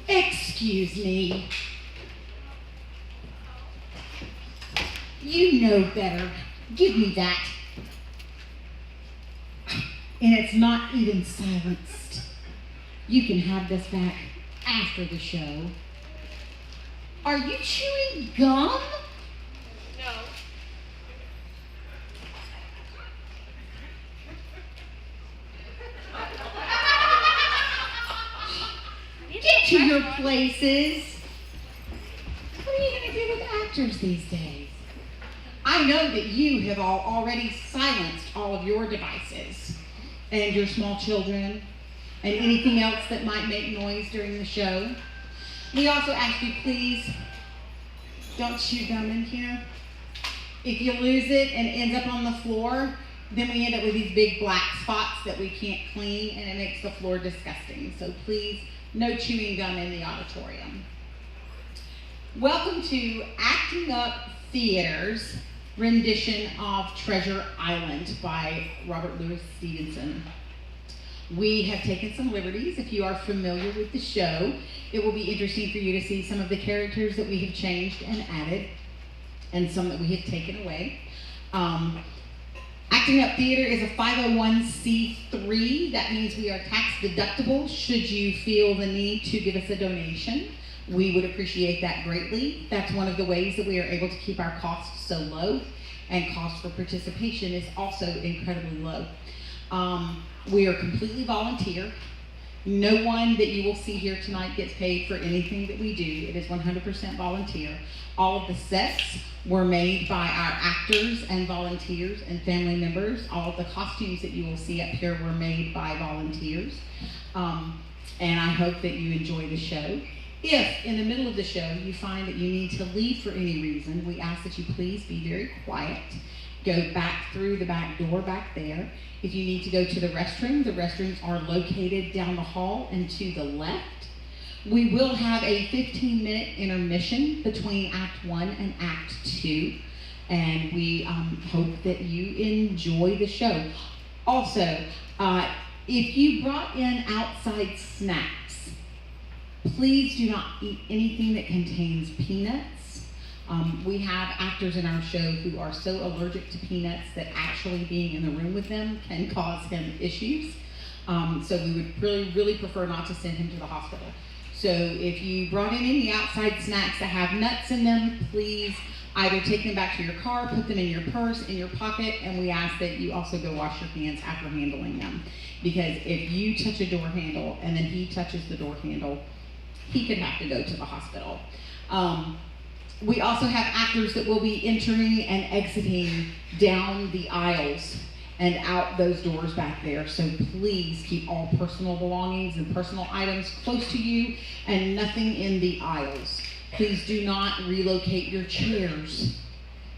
Excuse me. You know better. Give me that. And it's not even silenced. You can have this back after the show. Are you chewing gum? No. Get to your places. What are you going to do with actors these days? I know that you have all already silenced all of your devices and your small children and anything else that might make noise during the show. We also ask you, please, don't chew gum in here. If you lose it and it ends up on the floor, then we end up with these big black spots that we can't clean, and it makes the floor disgusting. So please, no chewing gum in the auditorium. Welcome to Acting Up Theater's rendition of Treasure Island by Robert Louis Stevenson. We have taken some liberties. If you are familiar with the show, it will be interesting for you to see some of the characters that we have changed and added, and some that we have taken away. Acting Up Theater is a 501c3. That means we are tax deductible should you feel the need to give us a donation. We would appreciate that greatly. That's one of the ways that we are able to keep our costs so low, and cost for participation is also incredibly low. We are completely volunteer. No one that you will see here tonight gets paid for anything that we do. It is 100% volunteer. All of the sets were made by our actors and volunteers and family members. All of the costumes that you will see up here were made by volunteers. And I hope that you enjoy the show. If in the middle of the show you find that you need to leave for any reason, we ask that you please be very quiet. Go back through the back door back there. If you need to go to the restrooms are located down the hall and to the left. We will have a 15-minute intermission between Act 1 and Act 2, and we hope that you enjoy the show. Also, if you brought in outside snacks, please do not eat anything that contains peanuts. We have actors in our show who are so allergic to peanuts that actually being in the room with them can cause him issues. So we would really prefer not to send him to the hospital. So if you brought in any outside snacks that have nuts in them, please either take them back to your car, put them in your purse, in your pocket, and we ask that you also go wash your hands after handling them. Because if you touch a door handle and then he touches the door handle, he could have to go to the hospital. We also have actors that will be entering and exiting down the aisles and out those doors back there. So please keep all personal belongings and personal items close to you and nothing in the aisles. Please do not relocate your chairs,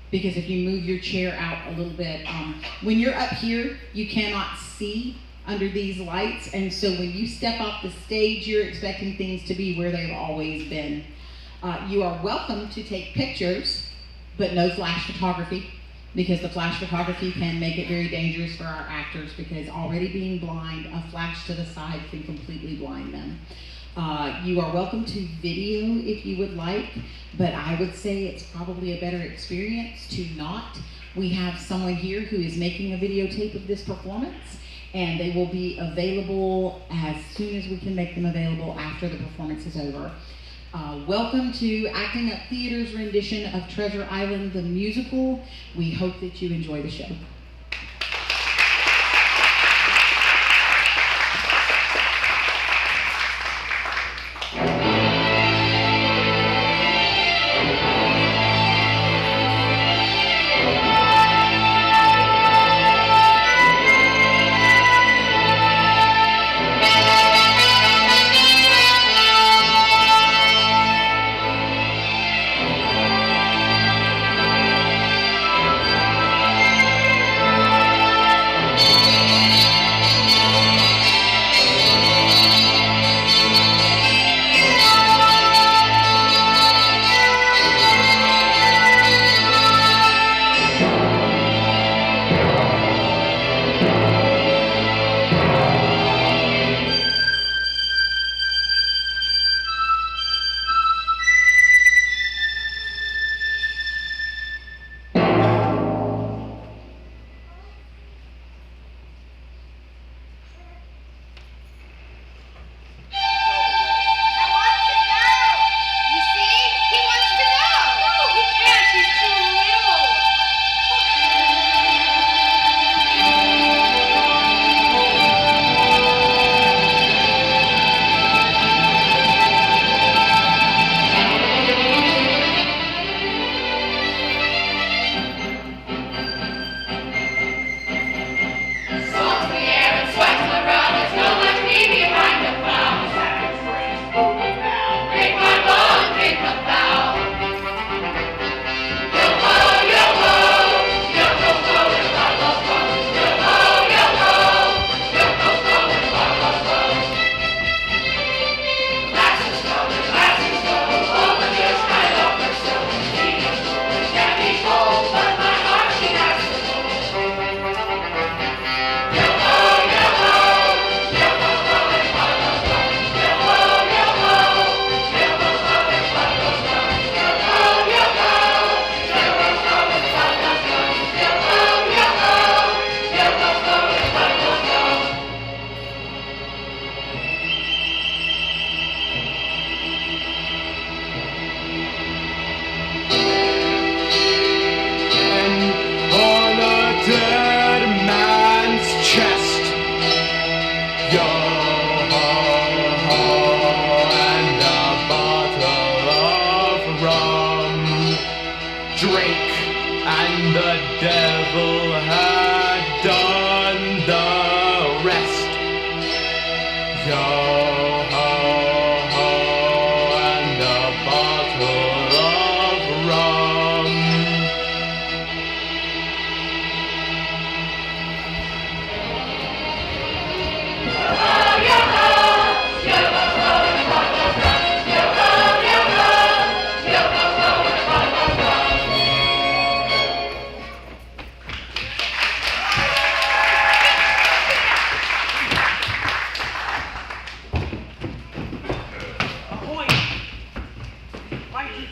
because if you move your chair out a little bit, when you're up here, you cannot see under these lights, and so when you step off the stage, you're expecting things to be where they've always been. You are welcome to take pictures, but no flash photography, because the flash photography can make it very dangerous for our actors, because already being blind, a flash to the side can completely blind them. You are welcome to video if you would like, but I would say it's probably a better experience to not. We have someone here who is making a videotape of this performance, and they will be available as soon as we can make them available after the performance is over. Welcome to Acting Up Theater's rendition of Treasure Island, the musical. We hope that you enjoy the show.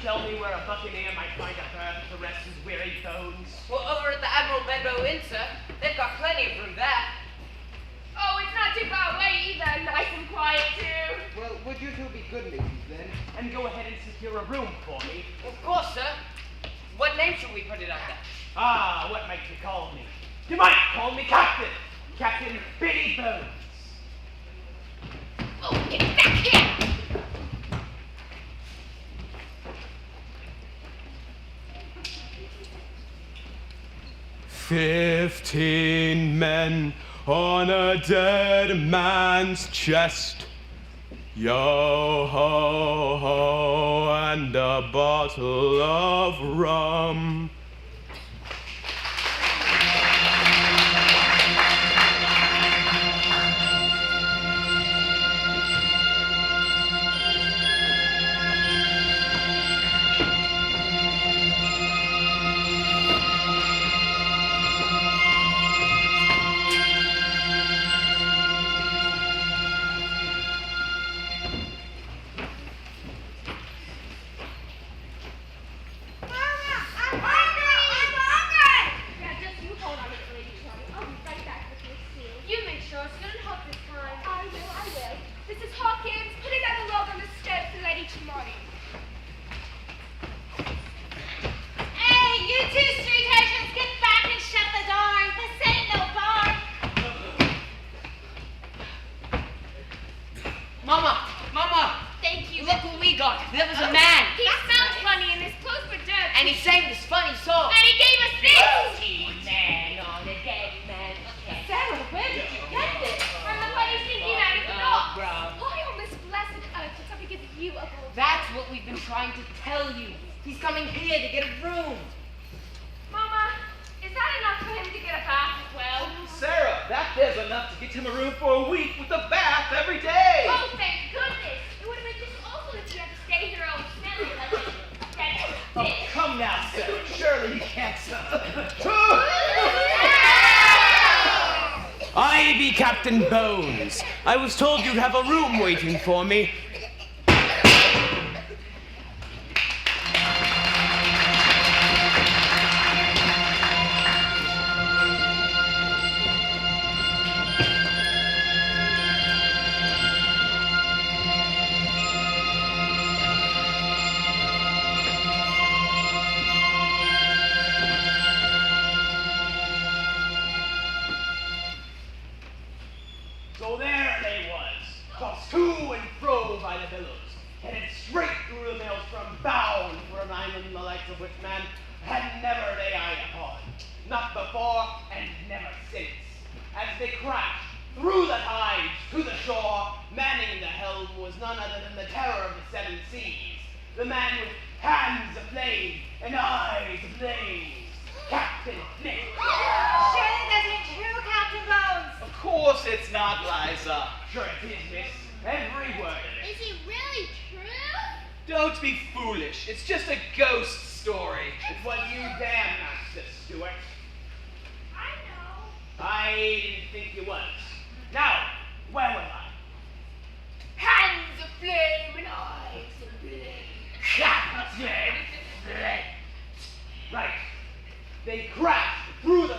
tell me where a buccaneer might find a berth to rest his weary bones? Well, over at the Admiral Benbow Inn, sir. They've got plenty of room there. Oh, it's not too far away either. Nice and quiet, too. Well, would you two be good ladies then, and go ahead and secure a room for me? Of course, sir. What name should we put it under? Ah, what might you call me? You might call me Captain. Captain Billy Bones. Oh, get back here! 15 men on a dead man's chest. Yo ho ho, and a bottle of rum. I be Captain Bones. I was told you'd have a room waiting for me. So there they was, tossed to and fro by the billows, headed straight through the maelstrom, bound for an island the likes of which man had never laid eye upon, not before and never since. As they crashed through the tides to the shore, manning the helm was none other than the terror of the seven seas, the man with hands aflame and eyes ablaze, Captain Nick. Surely that ain't true, Captain Bones. Of course it's not, Liza. Sure it is, miss. Every word of it. Is it really true? Don't be foolish. It's just a ghost story. It's what you damn, Master Stewart. I know. I didn't think you was. Now, where was I? Hands aflame and eyes ablaze. Captain Flint. Right. They crashed through the...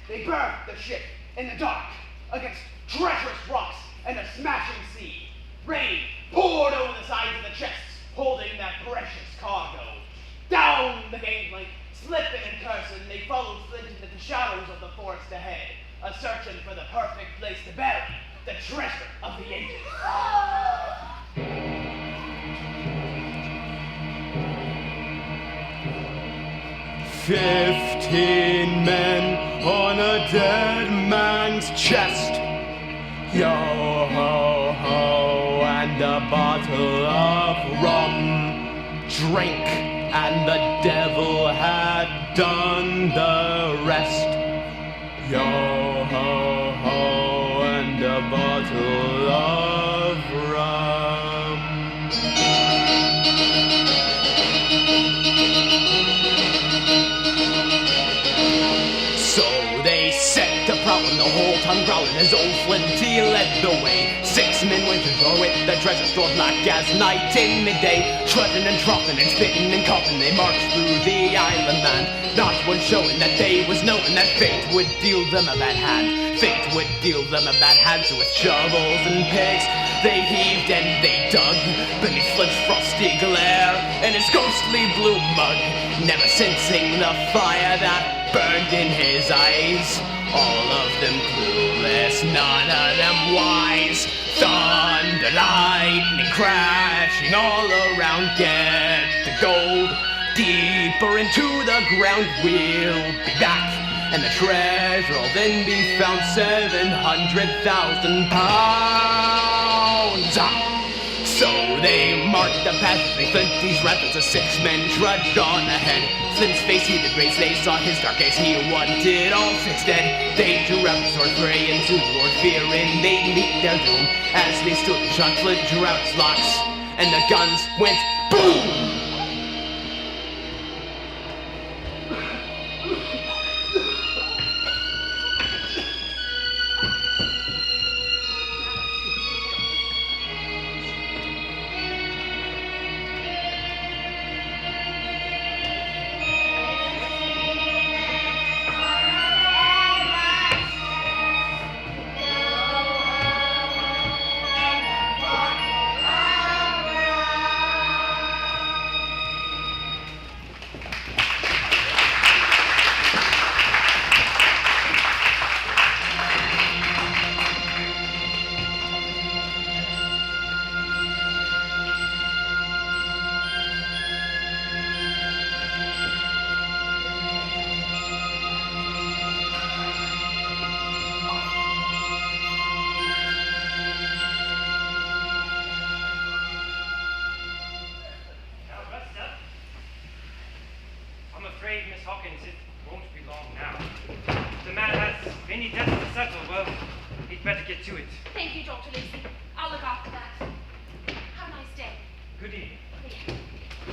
They burned the ship in the dark against treacherous rocks and a smashing sea. Rain poured over the sides of the chests, holding that precious cargo. Down the gangplank, slipping and cursing, they followed Flint into the shadows of the forest ahead, searching for the perfect place to bury the treasure of the ages. 15 men on a dead man's chest. Yo ho ho, and a bottle of rum. Drink, and the devil had done the rest. Yo ho ho, and a bottle of rum. So they set to prowling, the whole time growling as old Flinty led the way. 6 men went ashore with the treasure store black as night in midday. Trudging and troughing and spitting and coughing, they marched through the island land. Not one showing that they was knowing that fate would deal them a bad hand. Fate would deal them a bad hand, so with shovels and picks they heaved and they dug beneath Flint's frosty glare and his ghostly blue mug, never sensing the fire that burned in his eyes. All of them clueless, none of them wise. Thunder, lightning crashing all around. Get the gold deeper into the ground. We'll be back, and the treasure will then be found. 700,000 pounds. So they marked the path, they flint these rapids, the 6 men trudged on ahead. Flint's face heated rays, they saw his dark eyes, he wanted all 6 dead. They drew out the sword, prey into the Lord, fearing they'd meet their doom. As they stood, Sean Flint drew out his locks, and the guns went boom! Thank you, Dr. Lucy. I'll look after that. Have a nice day. Good evening.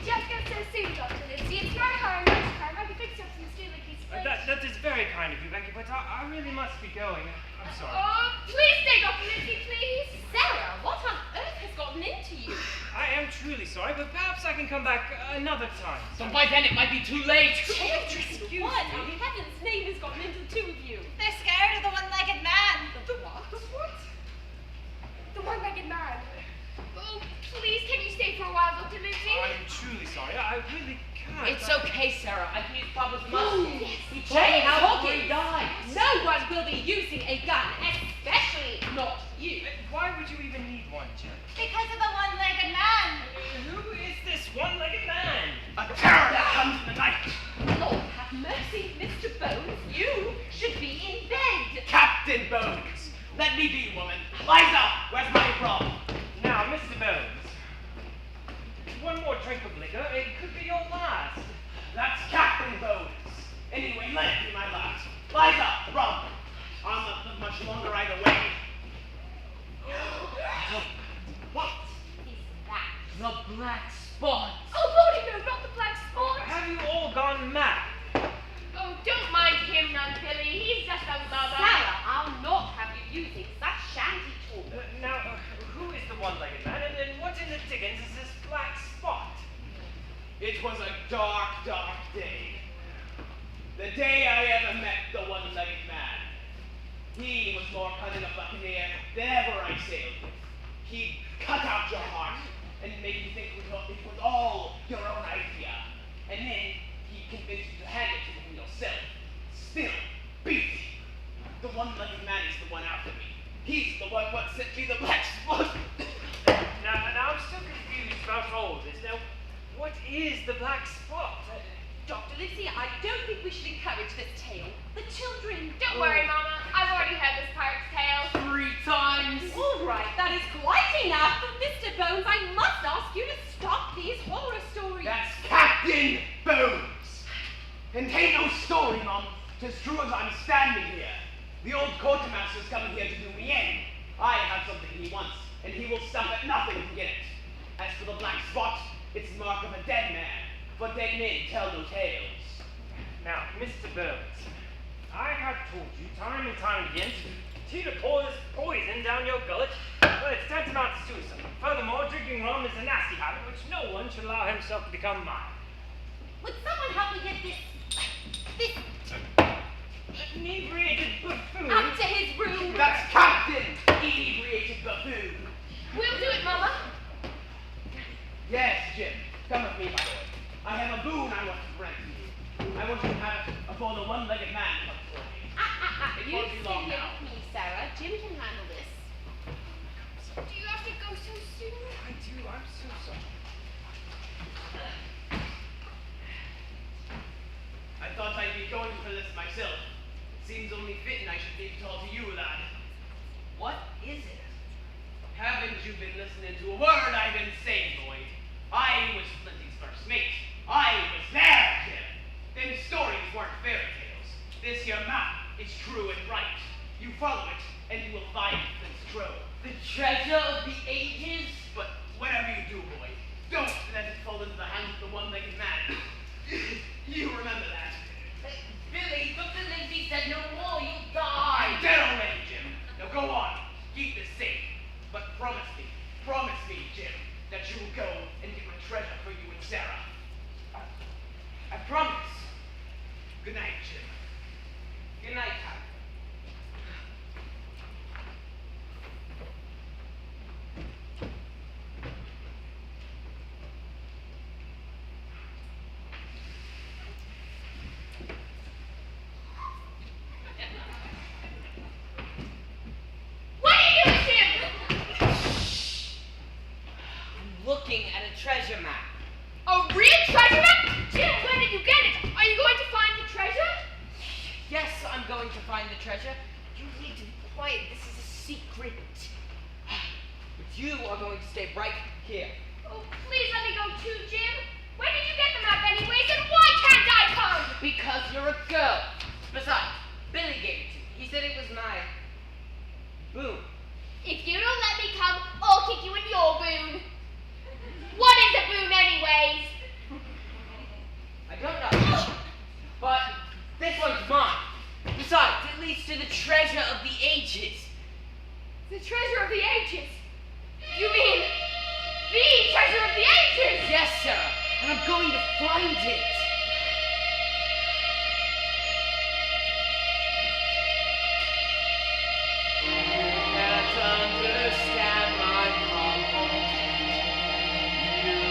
Just go so soon, Dr. Lucy. It's my home, not home. I'll be fixing up some stew like these That is very kind of you, Becky, but I really must be going. I'm sorry. Oh, please stay, Dr. Lucy, please. Sarah, what on earth has gotten into you? I am truly sorry, but perhaps I can come back another time. So by then it might be too late. Excuse What me. in heaven's name has gotten into the two of you? They're scared of the one-legged man. The what? What? The one-legged man. Oh, please, can you stay for a while, Dr. Lucy? I'm truly sorry. I really can't. It's okay, Sarah. I can use Papa's muscle. yes. He told me how before he Hawkins. died. No one will be using a gun, especially not you. Why would you even need one, Jen? Because of the one-legged man. Who is this one-legged man? A terror that comes in the night. Lord have mercy, Mr. Bones. You should be in bed. Captain Bones. Let me be, woman. Liza, where's my problem? Now, Mr. Bones, one more drink of liquor. It could be your last. That's Captain Bones. Anyway, let it be my last. Liza, rum. I'll not live much longer either way. What is that? The black spot. Oh, Lordy, no, not the black spot. Have you all gone mad? Oh, don't mind him, none, Billy. He's just a lover. Sarah, I'll not have you using such shanty talk. Now, who is the one-legged man, and what in the dickens is this black spot? It was a dark, dark day. The day I ever met the one-legged man. He was more cunning a buccaneer than ever I sailed with. He'd cut out your heart and make you think it was all your own idea. And then he'd convince you to hand it to him yourself. Still, beat. The one-legged man is the one after me. He's the one what sent me the black spot. Now, I'm still confused about all this. Now, what is the black spot? Dr. Lucy, I don't think we should encourage this tale. The children... Don't worry, Mama. I've already heard this pirate's tale. 3 times. All right, that is quite enough. Mr. Bones, I must ask you to stop these horror stories. That's Captain Bones. And ain't no story, Mum. 'Tis true as I'm standing here. The old quartermaster's coming here to do me in. I have something he wants, and he will stop at nothing to get it. As for the black spot, it's the mark of a dead man. But dead men tell no tales. Now, Mr. Bones, I have told you time and time again to pour this poison down your gullet, but it's tantamount to suicide. Furthermore, drinking rum is a nasty habit which no one should allow himself to become mild. Would someone help me get this Inebriated buffoon. up to his room? That's Captain Inebriated Buffoon. We'll do it, Mama. Yes, Jim. Come with me, my boy. I have a boon I want to bring to you. I want you to have it before the one-legged man comes for me. It You won't be stay long here now. with me, Sarah. Jim can handle this. Do you have to go so soon? I do, I'm so sorry. I thought I'd be going for this myself. It seems only fitting I should leave it all to you, lad. What is it? Haven't you been listening to a word I've been saying, boy? I was Flinty's first mate. I was there, Jim. Them stories weren't fairy tales. This here map is true and right. You follow it, and you will find Flint's trove. The treasure of the ages? But whatever you do, boy, don't let it fall into the hands of the one-legged man. You remember that. Billy, Dr. Lindsay said no more, you'll I'm die. dead already, Jim. Now go on. Keep this safe. But promise me, Jim, that you will go and get my treasure for you and Sarah. I promise. Good night, Jim. Good night, Cap. What are you doing, Jim? I'm looking at a treasure map. A real treasure map? Jim, where did you get it? Are you going to find the treasure? Yes, I'm going to find the treasure. You need to be quiet. This is a secret. But you are going to stay right here. Oh, please let me go too, Jim. Where did you get the map anyways, and why can't I come? Because you're a girl. Besides, Billy gave it to me. He said it was my boon. If you don't let me come, I'll kick you in your boon. What is a boon anyways? I don't know. But this one's mine. Besides, it leads to the treasure of the ages. The treasure of the ages? You mean the treasure of the ages? Yes, Sarah. And I'm going to find it. Can't understand my problem. You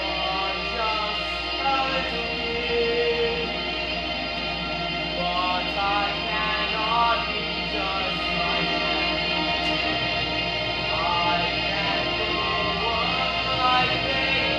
are just a little kid. But I cannot be just like that. I can do what I think.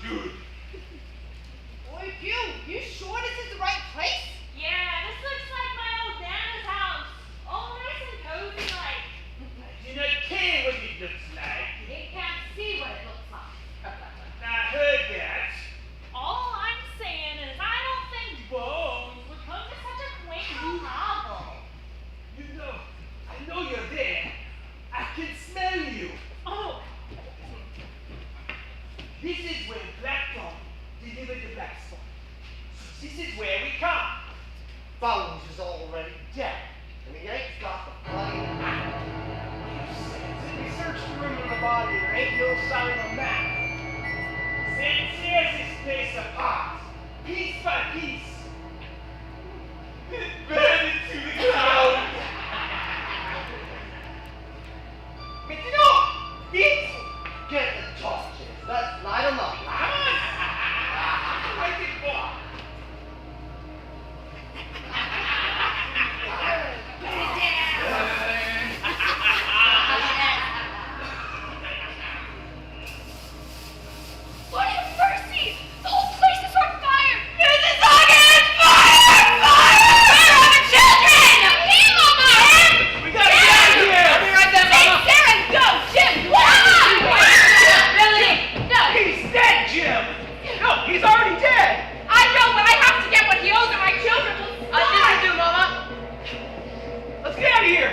dude. Boy, you sure this is the right place? Yeah, this looks like my old Nana's house. All nice and cozy like. I do not care what it looks like. You can't see what it looks like. I heard that. All I'm saying is I don't think Bones would come to such a quaint little hovel. You know, I know you're there. I can smell you. Oh, This is where Black Dog delivered the black spot. This is where we come. Bones is already dead, and he ain't got the bloody map. We searched the room in the body. There ain't no sign of map. Sid tears this place apart, piece by piece. Burn it to the ground. Maintenant, vite! Get the torches. Let's light 'em up. Wait it for. Lord have mercy! The whole place is on fire! Mrs. Hawkins! Fire! Fire! Where are the children? Hey, Mama! We gotta get out of here! I'll be right there, Mama. Take Sarah and go, Jim! Billy! No! He's dead, Jim! No, he's already dead! I know, but I have to get what he owes or my children will This do, Mama. Let's get out of here!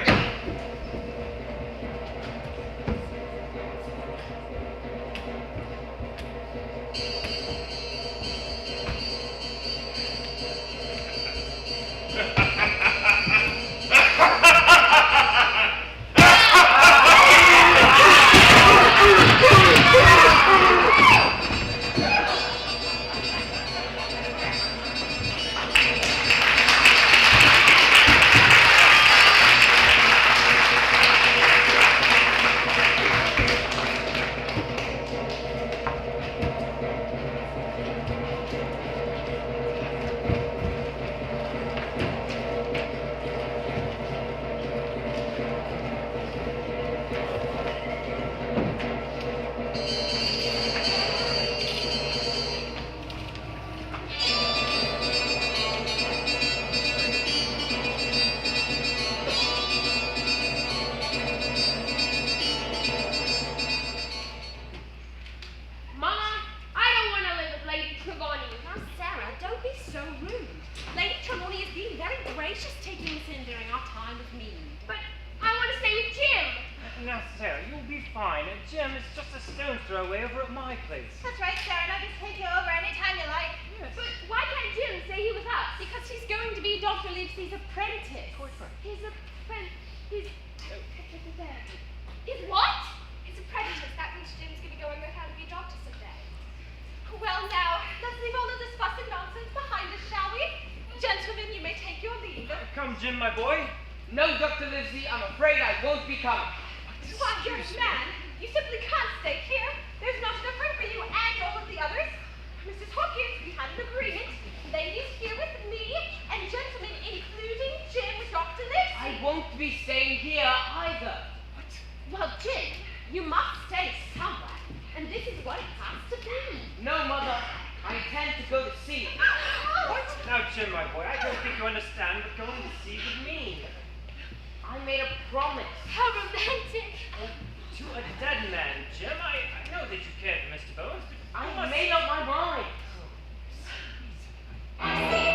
Mama, I don't want to live with Lady Trelawney. Now, Sarah, don't be so rude. Lady Trelawney is being very gracious taking us in during our time of need. But I want to stay with Jim. Now, Sarah, you'll be fine. Jim is just a stone's throw away over at my place. That's right, Sarah, and I'll just take you over anytime you like. But why can't Jim stay here with us? Because he's going to be Dr. Livesey's apprentice. He's a friend. He's What? His apprentice. That means Jim's gonna go and learn how to be a doctor someday. Well, now, let's leave all of this fuss and nonsense behind us, shall we? Gentlemen, you may take your leave. Come, Jim, my boy. No, Dr. Livesey, I'm afraid I won't be coming. Why, young man, you simply can't stay here. There's not enough room for you and all of the others. Mrs. Hawkins, we had an agreement. Ladies here with me, and gentlemen, including Jim with Dr. Livesey. I won't be staying here either. Well, Jim, you must stay somewhere, and this is what it has to be. No, Mother. I intend to go to sea. Now, Jim, my boy, I don't think you understand, but going to sea with me. I made a promise. How romantic! To a dead man, Jim. I know that you care for Mr. Bones, but you I must... made up my mind. I see.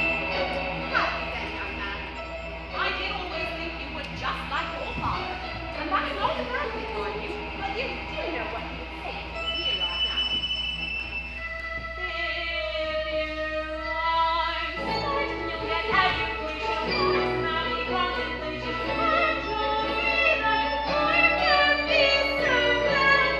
Happy then, young man. I did always think you were just like your father, and that's not a bad thing for you, but you do know what he would say if you were here right now. If you are smart and you'll get education, personality, contemplation, and you'll see that life can be so glad.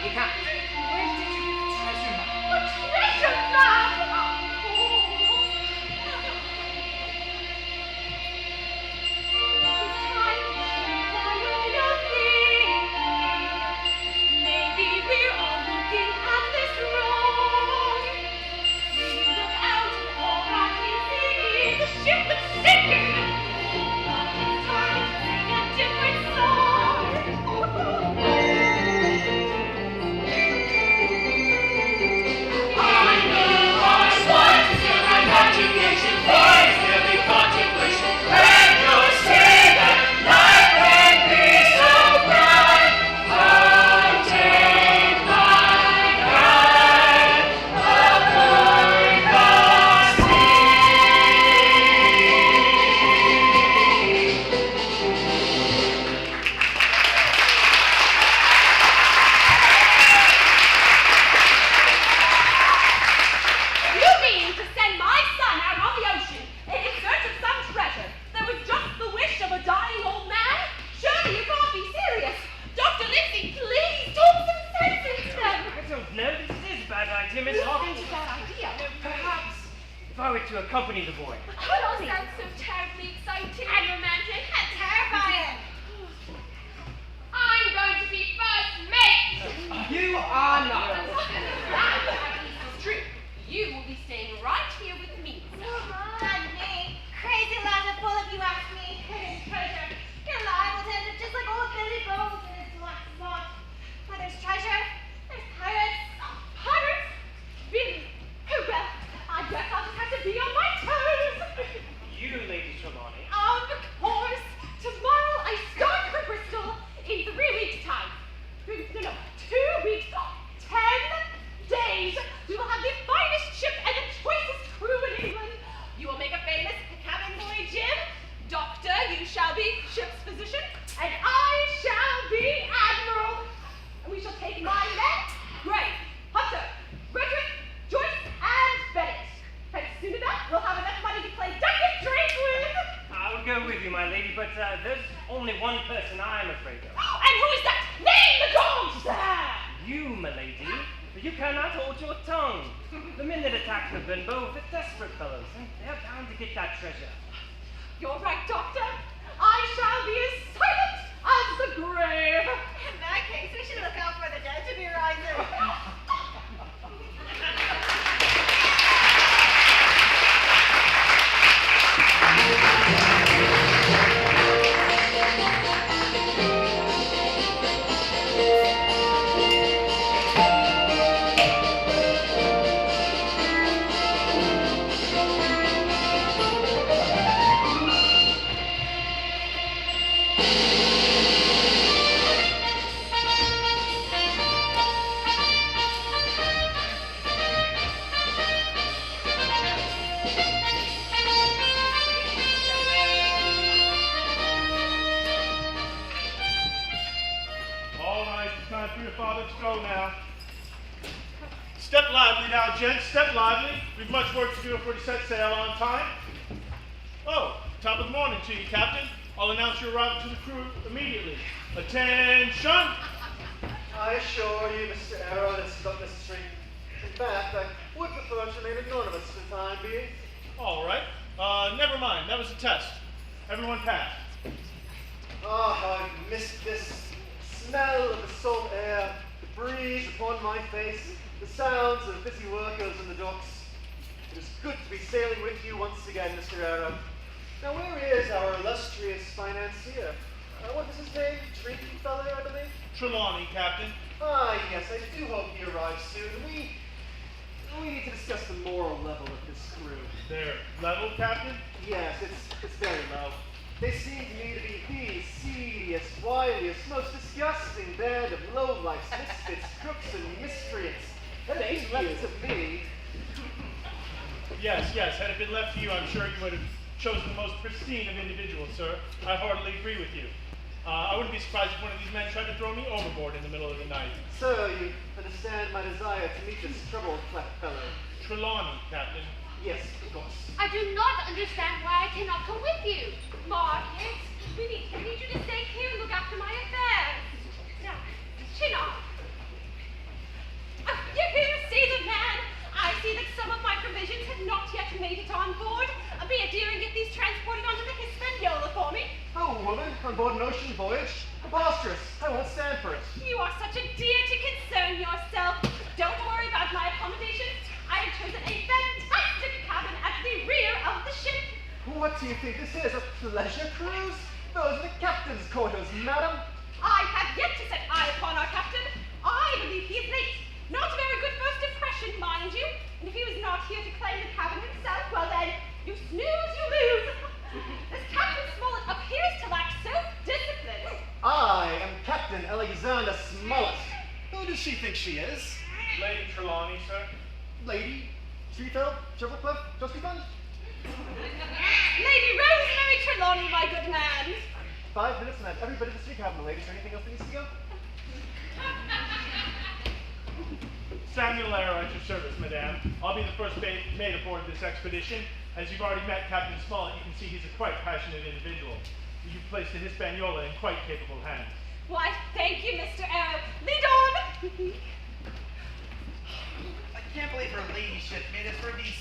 You can't. Where did you get the treasure map? The treasure map! Maybe we're all looking at this wrong. We look out and all that we see is a ship that's sinking. But it's time to sing a different song. I know our sport is in our imagination. Boys, there'll be contemplation. When you say that life can be so bright, I'll take my hand aboard the You mean to send my son out on the ocean in search of some treasure that was just the wish of a dying old man? Surely you can't be serious. Dr. Livesey, please talk some sense into them. I don't know. This is a bad idea, Miss Hawkins. It's a bad idea. Perhaps if I were to accompany the boy. It all sounds so terribly exciting. And romantic and terrifying. I'm going to be first mate. You are not. That at least is true. You will be staying right here with me. And me. Crazy lad of full of you ask me. Treasure. You're liable to end up just like old Billy Bones in his black spot. Where there's treasure, there's pirates. Pirates? Really? Oh, well, I guess I'll just have to be on my toes. You, Lady Trelawney. Of course. Tomorrow I start for Bristol in 3 weeks' time. No, 2 weeks. 10 days. We will have the finest ship and the choicest crew in England. You will make a famous cabin boy, Jim. Doctor, you shall be ship's physician, and I shall be admiral. And we shall take my men, Gray, Hunter, Redrick, Joyce, and Bennett. And soon enough, we'll have enough money to play duck and drink with. I'll go with you, my lady, but there's only one person I'm afraid of. And who is that? Name the dogs, sir! You, my lady. You cannot hold your tongue. The men that attacked the Benbow are desperate fellows, and they're bound to get that treasure. You're right, Doctor. I shall be as silent as the grave. In that case, we should look out for the dead to be rising. All right, it's time for your father to go now. Step lively now, gents, step lively. We've much work to do before we set sail on time. Oh, top of the morning to you, Captain. I'll announce your arrival to the crew immediately. Attention! I assure you, Mr. Arrow, this is not necessary. In fact, I would prefer to remain anonymous for the time being. All right. Never mind. That was a test. Everyone passed. Ah, how I missed this smell of the salt air, the breeze upon my face, the sounds of busy workers in the docks. It is good to be sailing with you once again, Mr. Arrow. Now, where is our illustrious financier? What is his name? Drinking Feller, I believe? Trelawney, Captain. Ah, yes, I do hope he arrives soon. We need to discuss the moral level of this crew. Their level, Captain? Yes, it's very low. They seem to me to be the seediest, wiliest, most disgusting band of lowlifes, misfits, crooks, and miscreants. That ain't left to me. Yes. Had it been left to you, I'm sure you would have chosen the most pristine of individuals, sir. I heartily agree with you. I wouldn't be surprised if one of these men tried to throw me overboard in the middle of the night. So, you understand my desire to meet this troubled flat fellow? Trelawney, Captain. Yes, of course. I do not understand why I cannot come with you. Margaret, we need you to stay here and look after my affairs. Now, chin up. on board an ocean voyage? Preposterous. I won't stand for it. You are such a dear to concern yourself. Don't worry about my accommodations. I have chosen a fantastic cabin at the rear of the ship. What do you think this is? A pleasure cruise? Those are the captain's quarters, madam. I have yet to set eye upon our captain. I believe he is late. Not a very good first impression, mind you. And if he was not here to claim the cabin himself, well then, you snooze, you lose. This Captain Smollett appears to lack self-discipline. I am Captain Alexander Smollett. Who does she think she is? Lady Trelawney, sir. Lady? Streetville? Shovelcliff? Trusty Fund? Lady Rosemary Trelawney, my good man. 5 minutes and I have every bit of the sea cabin, lady. Is there anything else that needs to go? Samuel Arrow at your service, madame. I'll be the first mate aboard this expedition. As you've already met Captain Smollett, you can see he's a quite passionate individual. You've placed the Hispaniola in quite capable hands. Why, thank you, Mr. Arrow. Lead on. I can't believe her ladyship made us wear these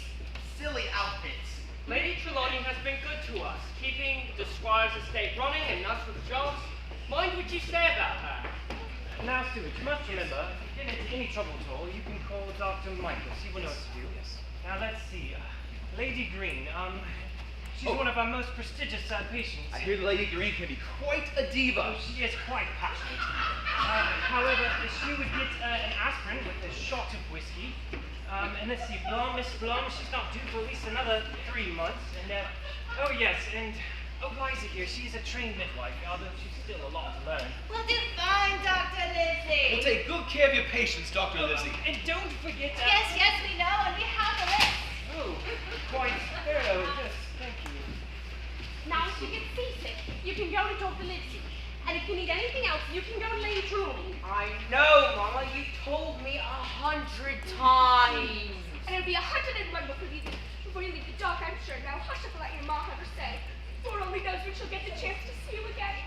silly outfits. Lady Trelawney has been good to us, keeping the Squire's estate running and us with jobs. Mind what you say about her. Now, Stuart, you must remember, if you get into any trouble at all, you can call Dr. Michaels. He will know what to do. Yes. Now, let's see. Lady Green, she's one of our most prestigious patients. I hear Lady Green can be quite a diva. She is quite passionate. However, she would get an aspirin with a shot of whiskey. And let's see, Miss Blum, she's not due for at least another 3 months. And, oh yes, and Liza here, she's a trained midwife, although she's still a lot to learn. We'll do fine, Dr. Lizzie. We'll take good care of your patients, Dr. Lizzie. And don't forget Yes, yes, we know, and we have the list. Oh, quite thorough, yes, thank you. Now, if you get seasick, you can go to Dr. Lizzie. And if you need anything else, you can go to Lady Trelawney. I know, Mama. You told me 100 times. And it'll be 101 before you leave the dock, I'm sure. Now hush up and let your ma have her say. Lord only knows when she'll get the chance to see you again.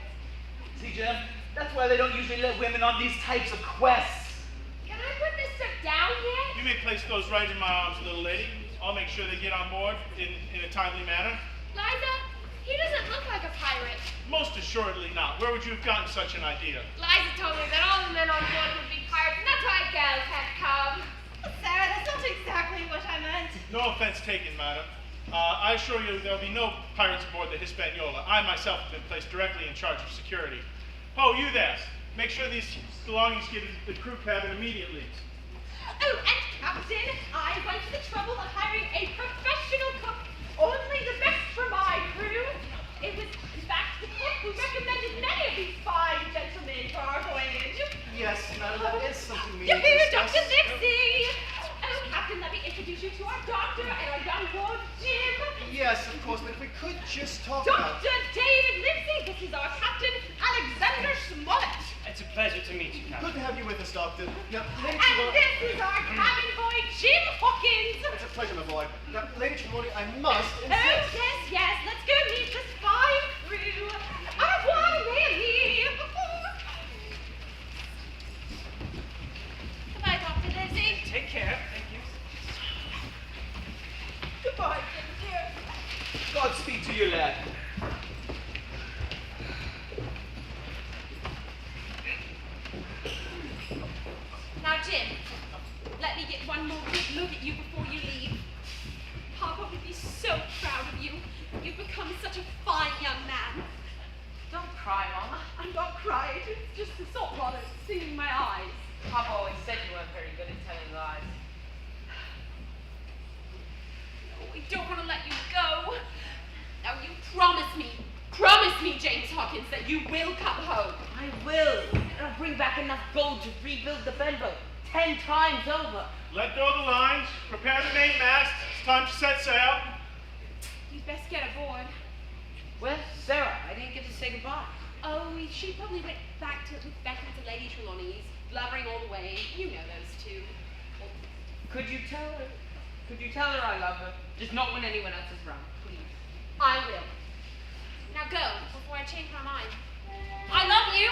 See, Jim, that's why they don't usually let women on these types of quests. Can I put this stuff down yet? You may place those right in my arms, little lady. I'll make sure they get on board in a timely manner. Liza, he doesn't look like a pirate. Most assuredly not. Where would you have gotten such an idea? Liza told me that all the men on board would be pirates, and that's why gals have come. Sarah, that's not exactly what I meant. No offense taken, madam. I assure you there'll be no pirates aboard the Hispaniola. I myself have been placed directly in charge of security. Oh, you there. Make sure these belongings get into the crew cabin immediately. Oh, and Captain, I went to the trouble of hiring a professional cook. Only the best for my crew. It was, in fact, the cook who recommended many of these fine gentlemen for our voyage. Yes, madam, that is something we You need to hear, discuss. Dr. Lipsy? Oh, Captain, let me introduce you to our doctor and our young ward, Jim. Yes, of course, but if we could just talk about... Dr. David Lipsy, this is our Captain, Alexander Smollett. It's a pleasure to meet you, Captain. Good to have you with us, Doctor. Now, Lady And Trelawney... this is our cabin boy, Jim Hawkins. It's a pleasure, my boy. Now, Lady Trelawney, I must Oh, insist... yes, yes, let's go meet this fine crew. Au revoir, really. Goodbye, Dr. Lizzie. Take care. Thank you. Goodbye, Jim, dear. Godspeed to you, lad. Now, Jim, let me get one more good look at you before you leave. Papa would be so proud of you. You've become such a fine young man. Don't cry, Mama. I'm not crying. It's just the salt water stinging my eyes. Papa always said you weren't very good at telling lies. Oh, I don't want to let you go. Now, you promise me, James Hawkins, that you will come home. I will. And I'll bring back enough gold to rebuild the Benbow 10 times over. Let go the lines. Prepare the mainmast. It's time to set sail. You'd best get aboard. Where's Sarah? I didn't get to say goodbye. Oh, she probably went back to Lady Trelawney's, blubbering all the way. You know those two. Could you tell her? Could you tell her I love her? Just not when anyone else is around, please. I will. Now go, before I change my mind. I love you!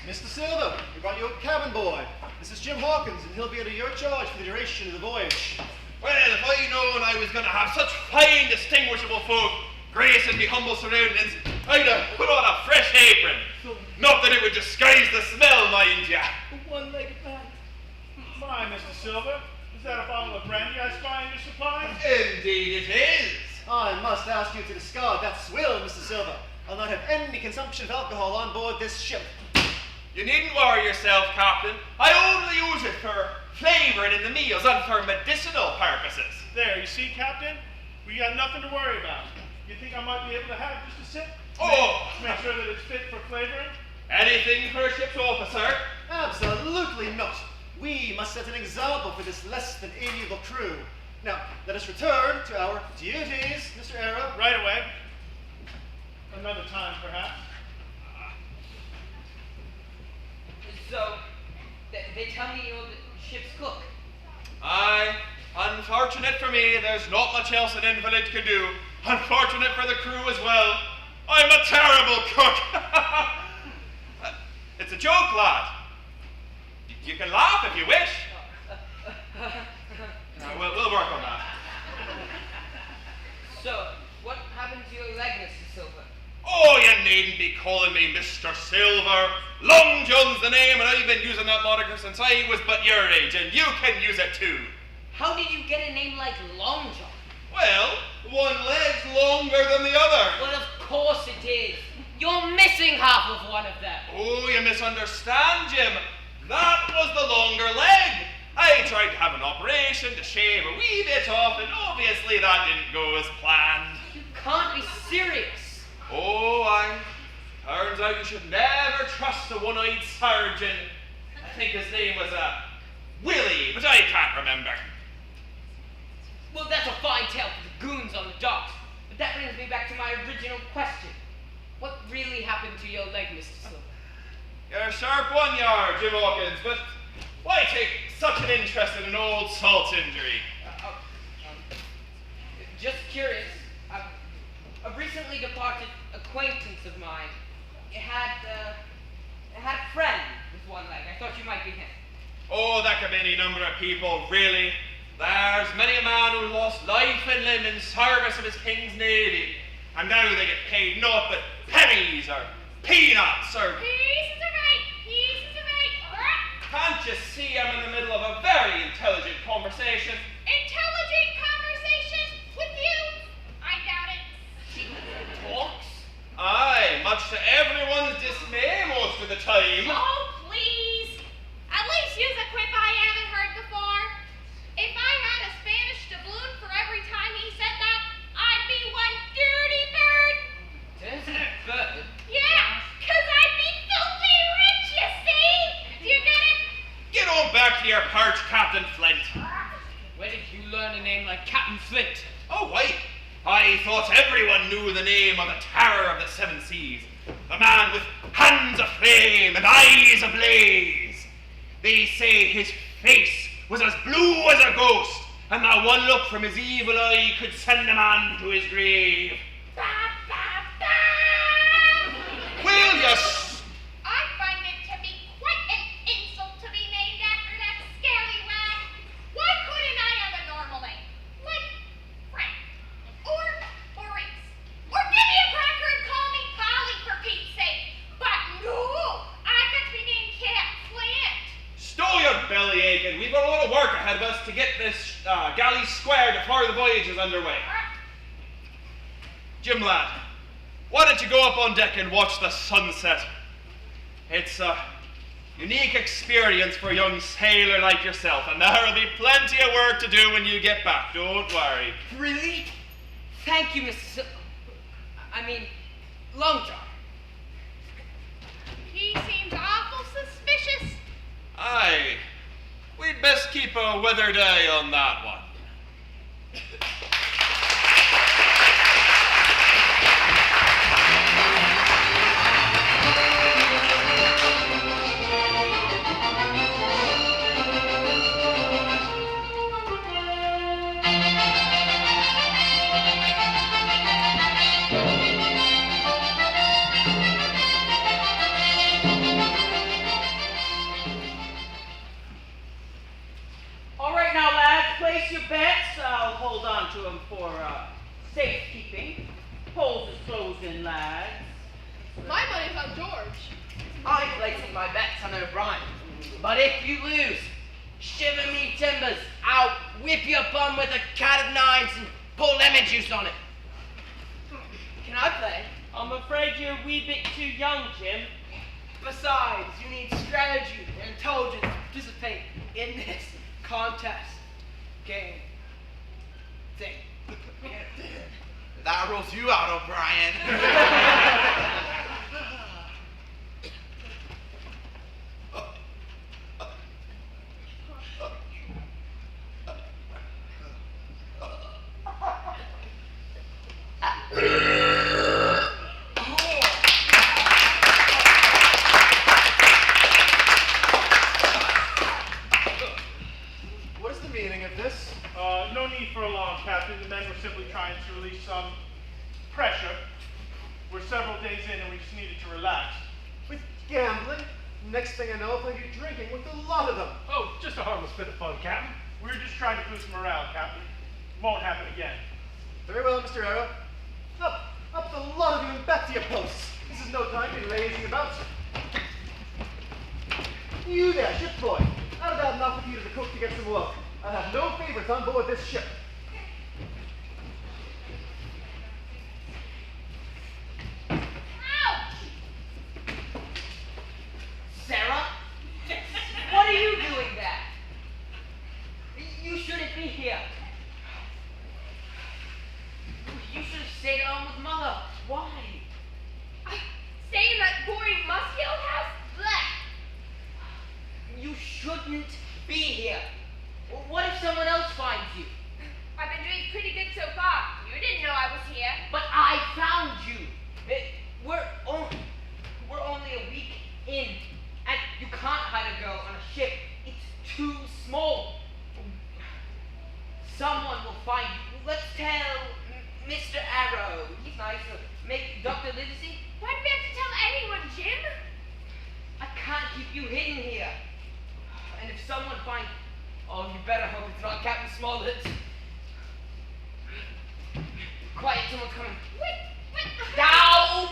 Mr. Silver, we brought you a cabin boy. This is Jim Hawkins, and he'll be under your charge for the duration of the voyage. Well, if I'd known I was going to have such fine, distinguishable folk gracing me humble surroundings, I'd have put on a fresh apron. Not that it would disguise the smell, mind ya. One-legged man. My, Mr. Silver, is that a bottle of brandy I spy in your supply? Indeed it is. I must ask you to discard that swill, Mr. Silver. I'll not have any consumption of alcohol on board this ship. You needn't worry yourself, Captain. I only use it for flavouring in the meals and for medicinal purposes. There, you see, Captain? We got nothing to worry about. You think I might be able to have just a sip? Oh! Make sure that it's fit for flavouring? Anything for a ship's officer? Absolutely not. We must set an example for this less than amiable crew. Now, let us return to our duties, Mr. Arrow. Right away. Another time, perhaps. So, they tell me you're the ship's cook. Aye. Unfortunate for me, there's not much else an invalid can do. Unfortunate for the crew as well. I'm a terrible cook. It's a joke, lad. You can laugh if you wish. We'll work on that. So, what happened to your leg, Mr. Silver? Oh, you needn't be calling me Mr. Silver. Long John's the name, and I've been using that moniker since I was but your age, and you can use it too. How did you get a name like Long John? Well, one leg's longer than the other. Well, of course it is. You're missing half of one of them. Oh, you misunderstand, Jim. That was the longer leg. I tried to have an operation to shave a wee bit off, and obviously that didn't go as planned. You can't be serious. Oh, turns out you should never trust a one-eyed surgeon. I think his name was Willie, but I can't remember. Well, that's a fine tale for the goons on the docks. But that brings me back to my original question. What really happened to your leg, Mr. Silver? You're a sharp one, you are, Jim Hawkins, but why take such an interest in an old salt injury? Just curious. A recently departed acquaintance of mine had a friend with one leg. I thought you might be him. Oh, that could be any number of people, really. There's many a man who lost life and limb in service of his king's navy, and now they get paid naught but pennies or peanuts or... Pieces of eight! Pieces of eight! Can't you see I'm in the middle of a very intelligent conversation? Intelligent conversation with you? I doubt it. She talks? Aye, much to everyone's dismay most of the time. Oh, please. At least use a quip I haven't heard before. If I had a Spanish doubloon for every time he said that, I'd be one dirty bird. Dirty bird? Yeah, 'cause I'd be filthy rich, you see. Do you get it? Get on back to your perch, Captain Flint. Where did you learn a name like Captain Flint? Oh, wait. I thought everyone knew the name of the Terror of the Seven Seas. The man with hands of flame and eyes ablaze. They say his face was as blue as a ghost, and that one look from his evil eye could send a man to his grave. Will you I find it to be quite an insult to be named after that scallywag. Why couldn't I have a normal name? Like Frank. Or Maurice. Or give me a cracker and call me Polly for Pete's sake. But no, I've got to be named Cat Flint. stow your belly aching? We've got a lot of work ahead of us to get this galley squared before the voyage is underway. Jim lad, why don't you go up on deck and watch the sunset? It's a unique experience for a young sailor like yourself, and there'll be plenty of work to do when you get back, don't worry. Really? Thank you, Mr. Long John. He seems awful suspicious. Aye, we'd best keep a weathered eye on that one. All right now, lads, place your bets. I'll hold on to them for safekeeping. Polls is closing, lads. My money's on George. I'm placing my bets on O'Brien. But if you lose, shiver me timbers, I'll whip your bum with a cat of nines and pour lemon juice on it. Can I play? I'm afraid you're a wee bit too young, Jim. Besides, you need strategy and intelligence to participate in this contest game thing. That rules you out, O'Brien. What is the meaning of this? No need for alarm, Captain. The men were simply trying to release some pressure. We're several days in and we just needed to relax. With gambling? Next thing I know, I'll find you drinking with a lot of them. Oh, just a harmless bit of fun, Captain. We were just trying to boost morale, Captain. Won't happen again. Very well, Mr. Arrow. Up the lot of you and back to your posts. This is no time to be lazing about. You there, ship boy. How did that knock with you to the cook to get some work? I have no favorites on board this ship. Sarah? What are you doing there? You shouldn't be here. You should have stayed on with Mother. Why? Stay in that boring Muskill house? Blech. You shouldn't be here. What if someone else finds you? I've been doing pretty good so far. You didn't know I was here. But I found you. We're only a week in, and you can't hide a girl on a ship. It's too small. Someone will find you. Let's tell Mr. Arrow. He's nice. Make Dr. Livesey. Why do we have to tell anyone, Jim? I can't keep you hidden here. And if someone finds, oh, you better hope it's not Captain Smollett. Quiet, someone's coming. Wait. Down!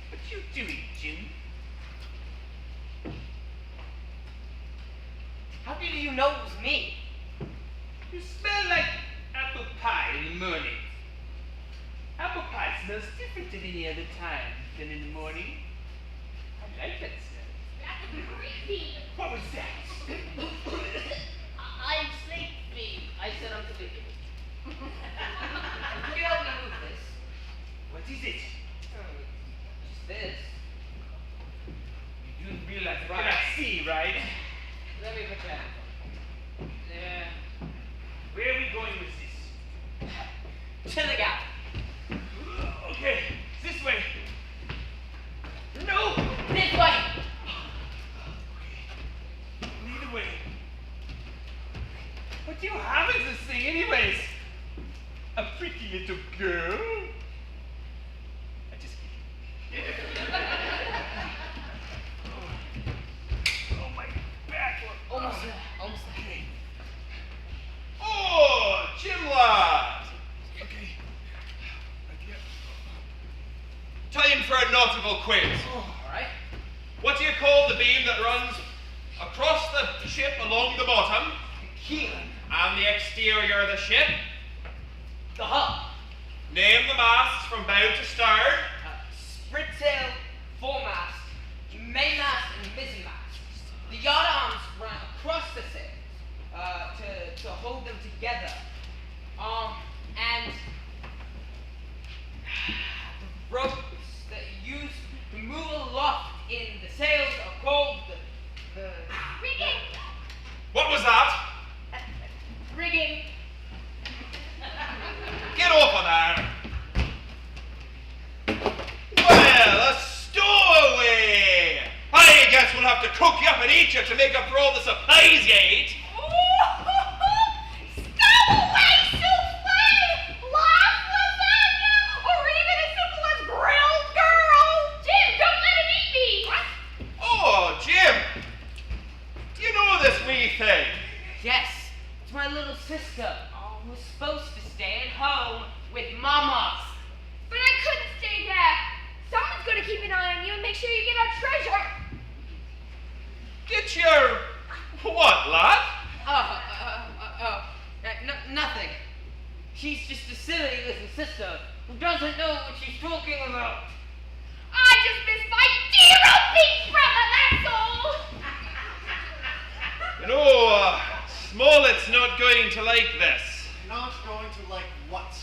What you doing, Jim? How did you know it was me? You smell like apple pie in the morning. Apple pie smells different at any other time than in the morning. I like that smell. That's creepy. What was that? I'm sleepy. I said I'm sleepy. Could you help me move this? What is it? Just this. You do realize I Right. cannot see, right? Let me put that. There. Where are we going with this? To the gap. Okay, this way. No! This way. Lead the way. What do you have in this thing, anyways? A pretty little girl? I just kidding. Oh, my back. Almost there. Almost there. Okay. Oh, Jim lad! Okay. Time for a nautical quiz. Alright. What do you call the beam that runs across the ship along the bottom Keel. and the exterior of the ship? The hull. Name the masts from bow to stern. Spritsail, foremast, mainmast, and mizzenmast. The yard arms run across the sails to hold them together. And the ropes that you use to move aloft in the sails are called the Rigging. What was that? Rigging. Get off of there. Well, a stowaway. I guess we'll have to cook you up and eat you to make up for all the supplies you ate. Stowaway souffle, live lasagna, or even as simple as grilled girl. Jim, don't let him eat me. What? Oh, Jim. Do you know this wee thing? Yes, it's my little sister who's supposed to stay at home with Mama. But I couldn't stay there. Someone's going to keep an eye on you and make sure you get our treasure. Get your what, lad? Nothing. She's just a silly little sister who doesn't know what she's talking about. I just miss my dear old big brother, that's all. You know, Smollett's not going to like this. Not going to like what?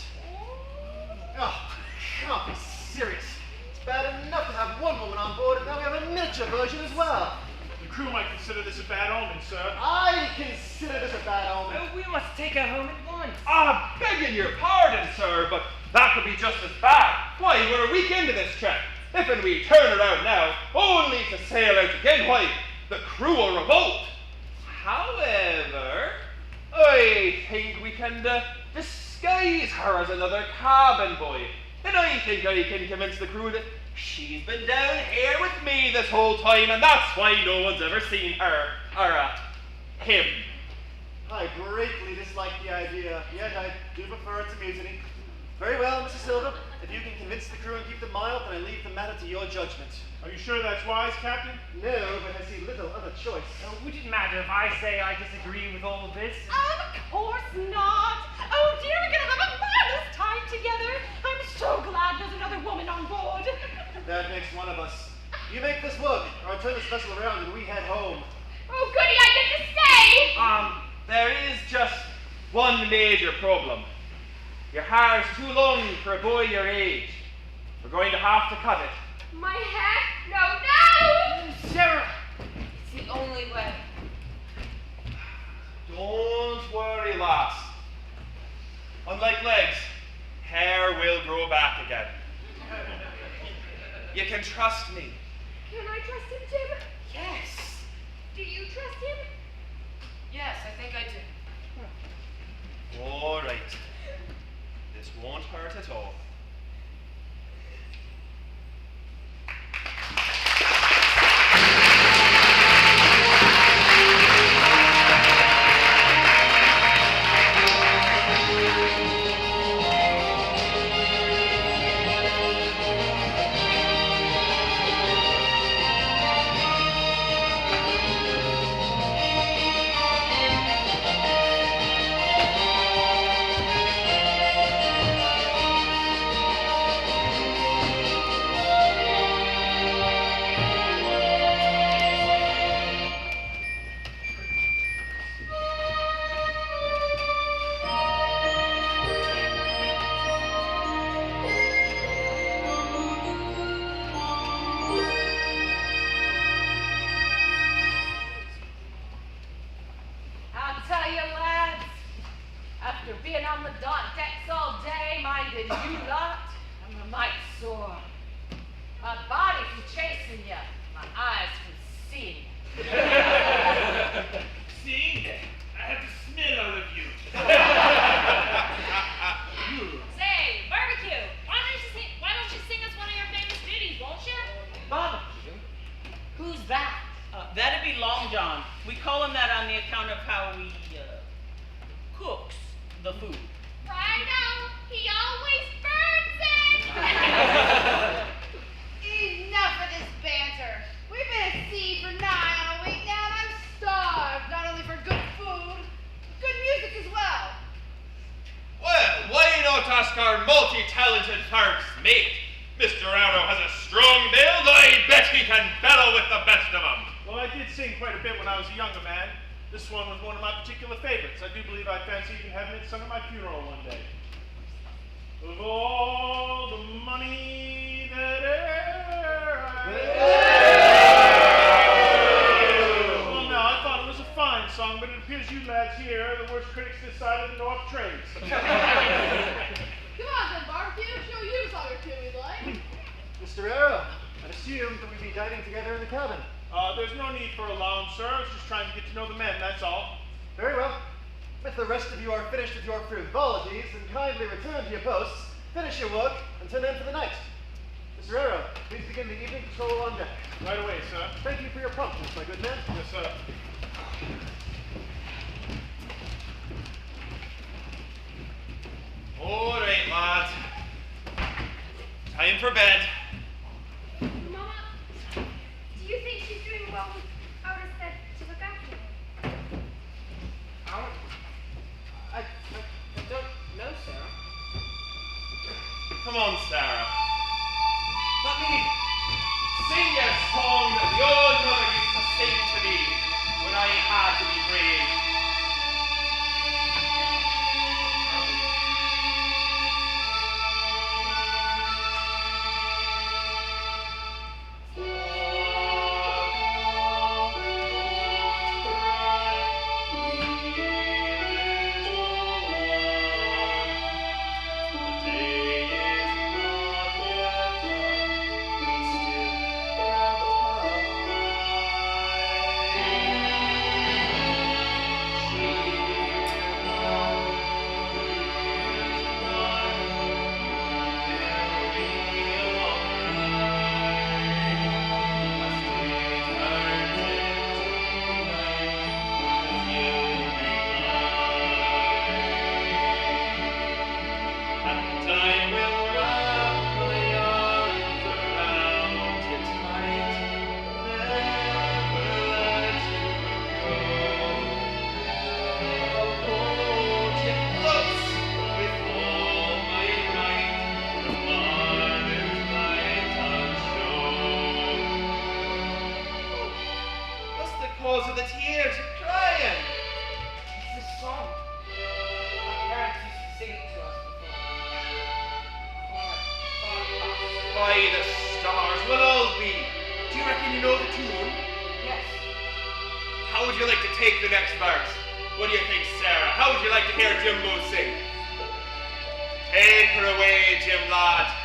Oh, can't be serious. It's bad enough to have one woman on board, and now we have a miniature version as well. The crew might consider this a bad omen, sir. I consider this a bad omen. Oh, we must take her home at once. Begging your pardon, sir, but that could be just as bad. Why, we're a week into this trip. If and we turn around now, only to sail out again, why, the crew will revolt. However, I think we can disguise her as another cabin boy. And I think I can convince the crew that she's been down here with me this whole time, and that's why no one's ever seen her, or him. I greatly dislike the idea, yet I do prefer it to mutiny. Very well, Mrs. Silver. If you can convince the crew and keep them mild, then I leave the matter to your judgment. Are you sure that's wise, Captain? No, but I see little other choice. Would it matter if I say I disagree with all of this? Of course not. Oh dear, we're gonna have a marvelous time together. I'm so glad there's another woman on board. That makes one of us. You make this work, or I turn this vessel around and we head home. Oh, goody, I get to stay. There is just one major problem. Your hair's too long for a boy your age. We're going to have to cut it. My hair? No, no! Sarah, is it You can trust me. Can I trust him, Jim? Yes. Do you trust him? Yes, I think I do. All right. This won't hurt at all. I'll tell you, lads, after being on the dock decks all day, minding you lot, I'm a mite sore. My body from chasing you, my eyes from seeing you. See? I have the smell out of you. Say, barbecue, why don't you sing us one of your famous ditties, won't you? Barbecue? Who's that? That'd be Long John. We call him that on the account of how he cooks the food. Righto, he always burns it. Enough of this banter. We've been at sea for nigh on a week now, and I'm starved, not only for good food, good music as well. Well, why not ask our multi-talented first mate? Mr. Arrow has a strong build. I bet he can bellow with the best of them. Well, I did sing quite a bit when I was a younger man. This one was one of my particular favorites. I do believe I fancy even having it sung at my funeral one day. Of all the money that e'er I Well, no, I thought it was a fine song, but it appears you lads here are the worst critics this side of the North Trades. Come on then, barbecue. Show you a song or two we'd like. Mr. Arrow, I'd assumed that we'd be dining together in the cabin. There's no need for a lounge, sir. I was just trying to get to know the men, that's all. Very well. If the rest of you are finished with your frivolities, then kindly return to your posts, finish your work, and turn in for the night. Mr. Arrow, please begin the evening patrol on deck. Right away, sir. Thank you for your promptness, my good man. Yes, sir. All right, lads. Time for bed. Mama, do you think she's doing well without us there to look after her? I don't know, Sarah. Come on, Sarah. Let me sing you a song that the old mother used to sing to me when I had to be brave. Of the tears, you're crying. It's this song. My parents used to sing it to us before. By the stars, we'll all be. Do you reckon you know the tune? Yes. How would you like to take the next verse? What do you think, Sarah? How would you like to hear Jimbo sing? Take her away, Jim lad.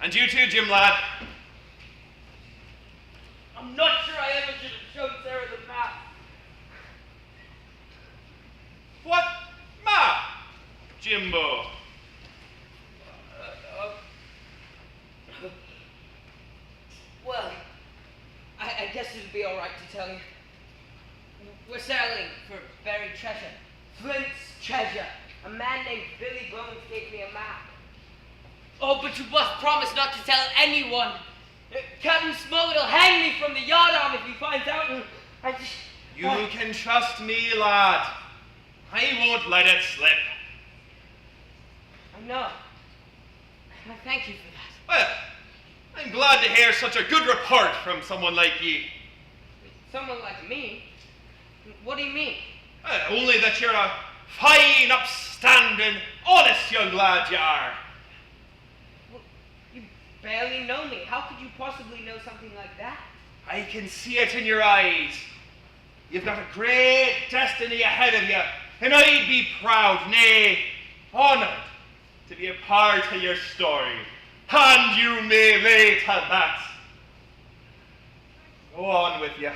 And you too, Jim lad. I'm not sure I ever should have shown Sarah the map. What map, Jimbo? Well, I guess it'd be all right to tell you. We're sailing for buried treasure. Flint's treasure. A man named Billy Bones gave me a map. Oh, but you must promise not to tell anyone. Captain Smollett will hang me from the yardarm if he finds out. You can trust me, lad. I won't let it slip. I know. I thank you for that. Well, I'm glad to hear such a good report from someone like ye. Someone like me? What do you mean? Only that you're a fine, upstanding, honest young lad you are. Well, you barely know me. How could you possibly know something like that? I can see it in your eyes. You've got a great destiny ahead of you, and I'd be proud, nay, honoured, to be a part of your story. And you may lay to that. Go on with you.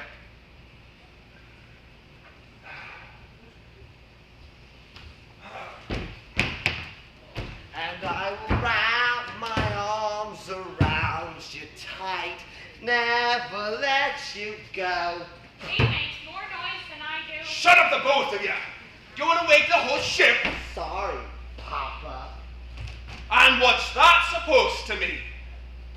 And I will wrap my arms around you tight, never let you go. He makes more noise than I do. Shut up, the both of you! You want to wake the whole ship? Sorry, Papa. And what's that supposed to mean?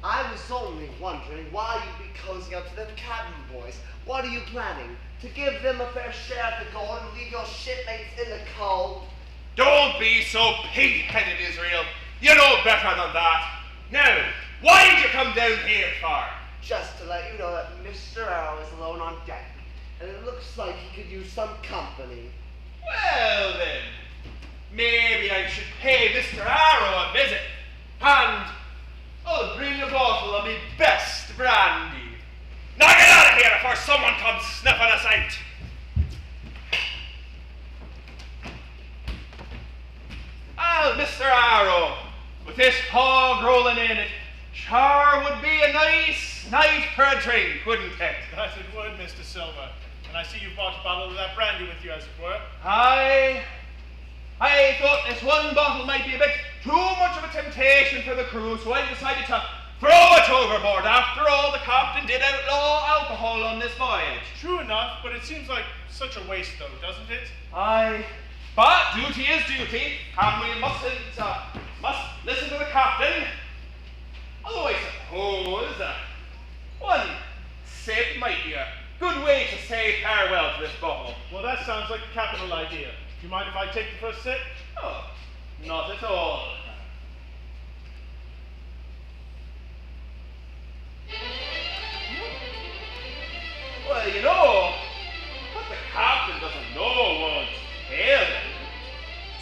I was only wondering why you'd be cozying up to them cabin boys. What are you planning? To give them a fair share of the gold and leave your shipmates in the cold? Don't be so pig-headed, Israel. You know better than that. Now, why did you come down here for? Just to let you know that Mr. Arrow is alone on deck, and it looks like he could use some company. Well then, maybe I should pay Mr. Arrow a visit, and I'll bring a bottle of me best brandy. Now get out of here before someone comes sniffing us out. Well, Mr. Arrow, with this fog rolling in, it sure would be a nice night for a drink, wouldn't it? That it would, Mr. Silver. And I see you've brought a bottle of that brandy with you, as it were. I thought this one bottle might be a bit too much of a temptation for the crew, so I decided to throw it overboard. After all, the captain did outlaw alcohol on this voyage. True enough, but it seems like such a waste, though, doesn't it? But duty is duty, and we must listen to the captain. Although I suppose one sip might be a good way to say farewell to this bottle. Well, that sounds like a capital idea. Do you mind if I take the first sip? Oh, not at all. Well, you know, but the captain doesn't know won't tell them.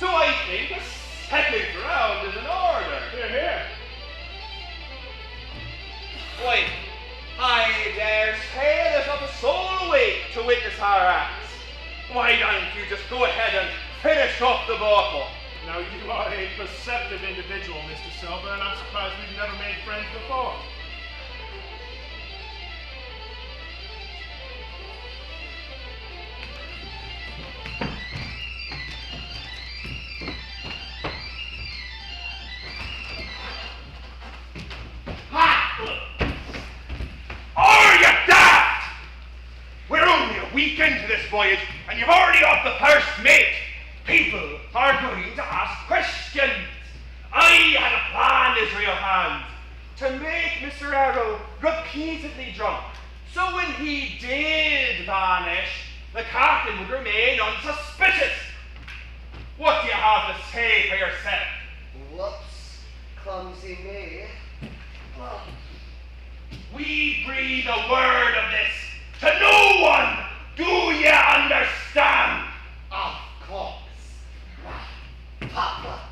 So I think a second round is in order. Here, here. Wait, I dare say there's not a soul awake to witness our acts. Why don't you just go ahead and finish off the bottle? Now, you are a perceptive individual, Mr. Silver, and I'm surprised we've never made friends before. Are you daft? We're only a week into this voyage, and you've already got the first mate. People are going to ask questions. I had a plan, Israel Hands, to make Mr. Arrow repeatedly drunk. So when he did vanish, the captain would remain unsuspicious. What do you have to say for yourself? Whoops, clumsy me. Oh. We breathe a word of this to no one. Do you understand? Of course. Papa.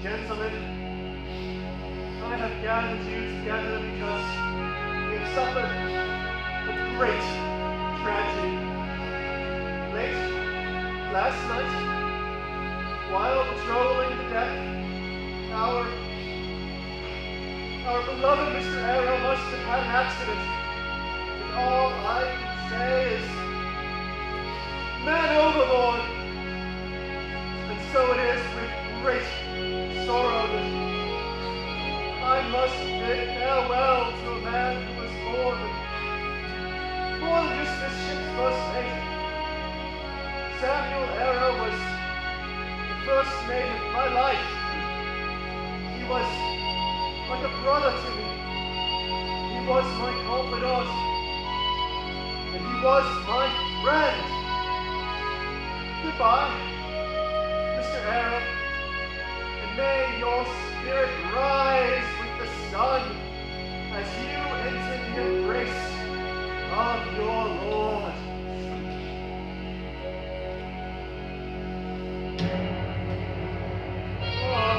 Gentlemen, I have gathered you together because we have suffered a great tragedy. Late last night, while patrolling the deck, our beloved Mr. Arrow must have had an accident. And all I can say is, man overboard. And so it is with great sorrow that I must bid farewell to a man who was more than just this ship's first mate. Samuel Arrow was the first mate of my life. He was like a brother to me. He was my confidant. And he was my friend. Goodbye, Mr. Arrow. And may your spirit rise with the sun as you enter the embrace of your Lord. Our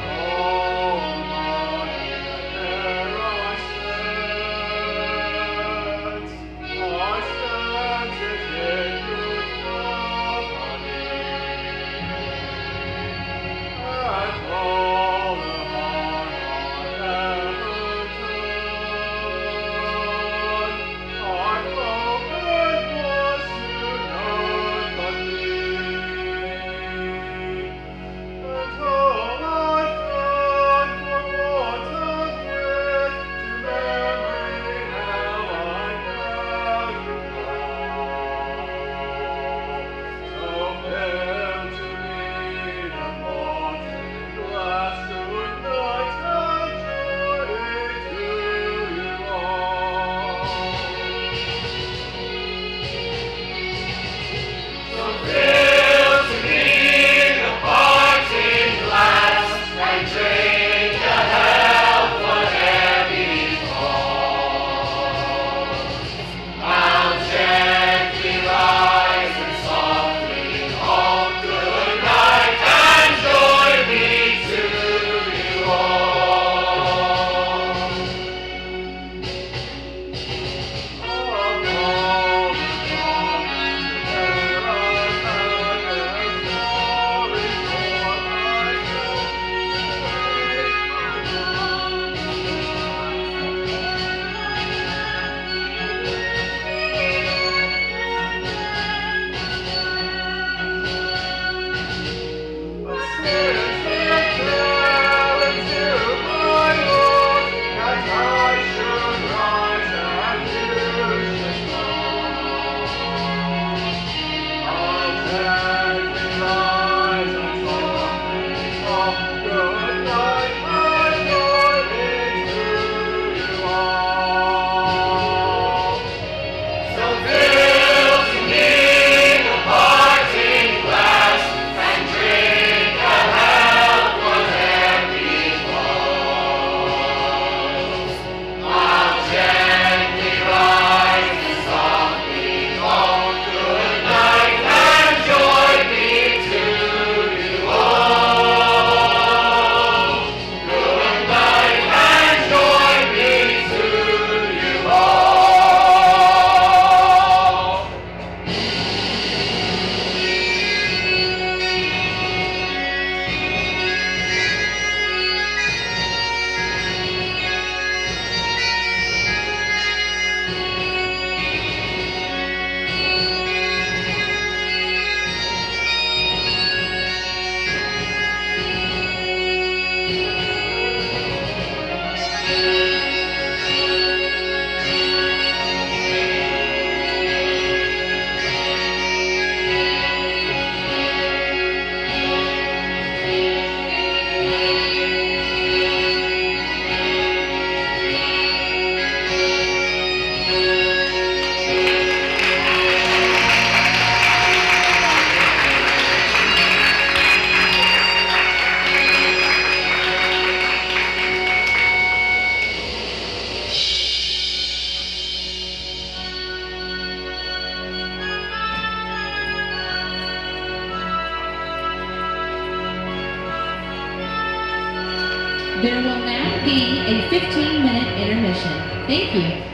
There will now be a 15-minute intermission. Thank you.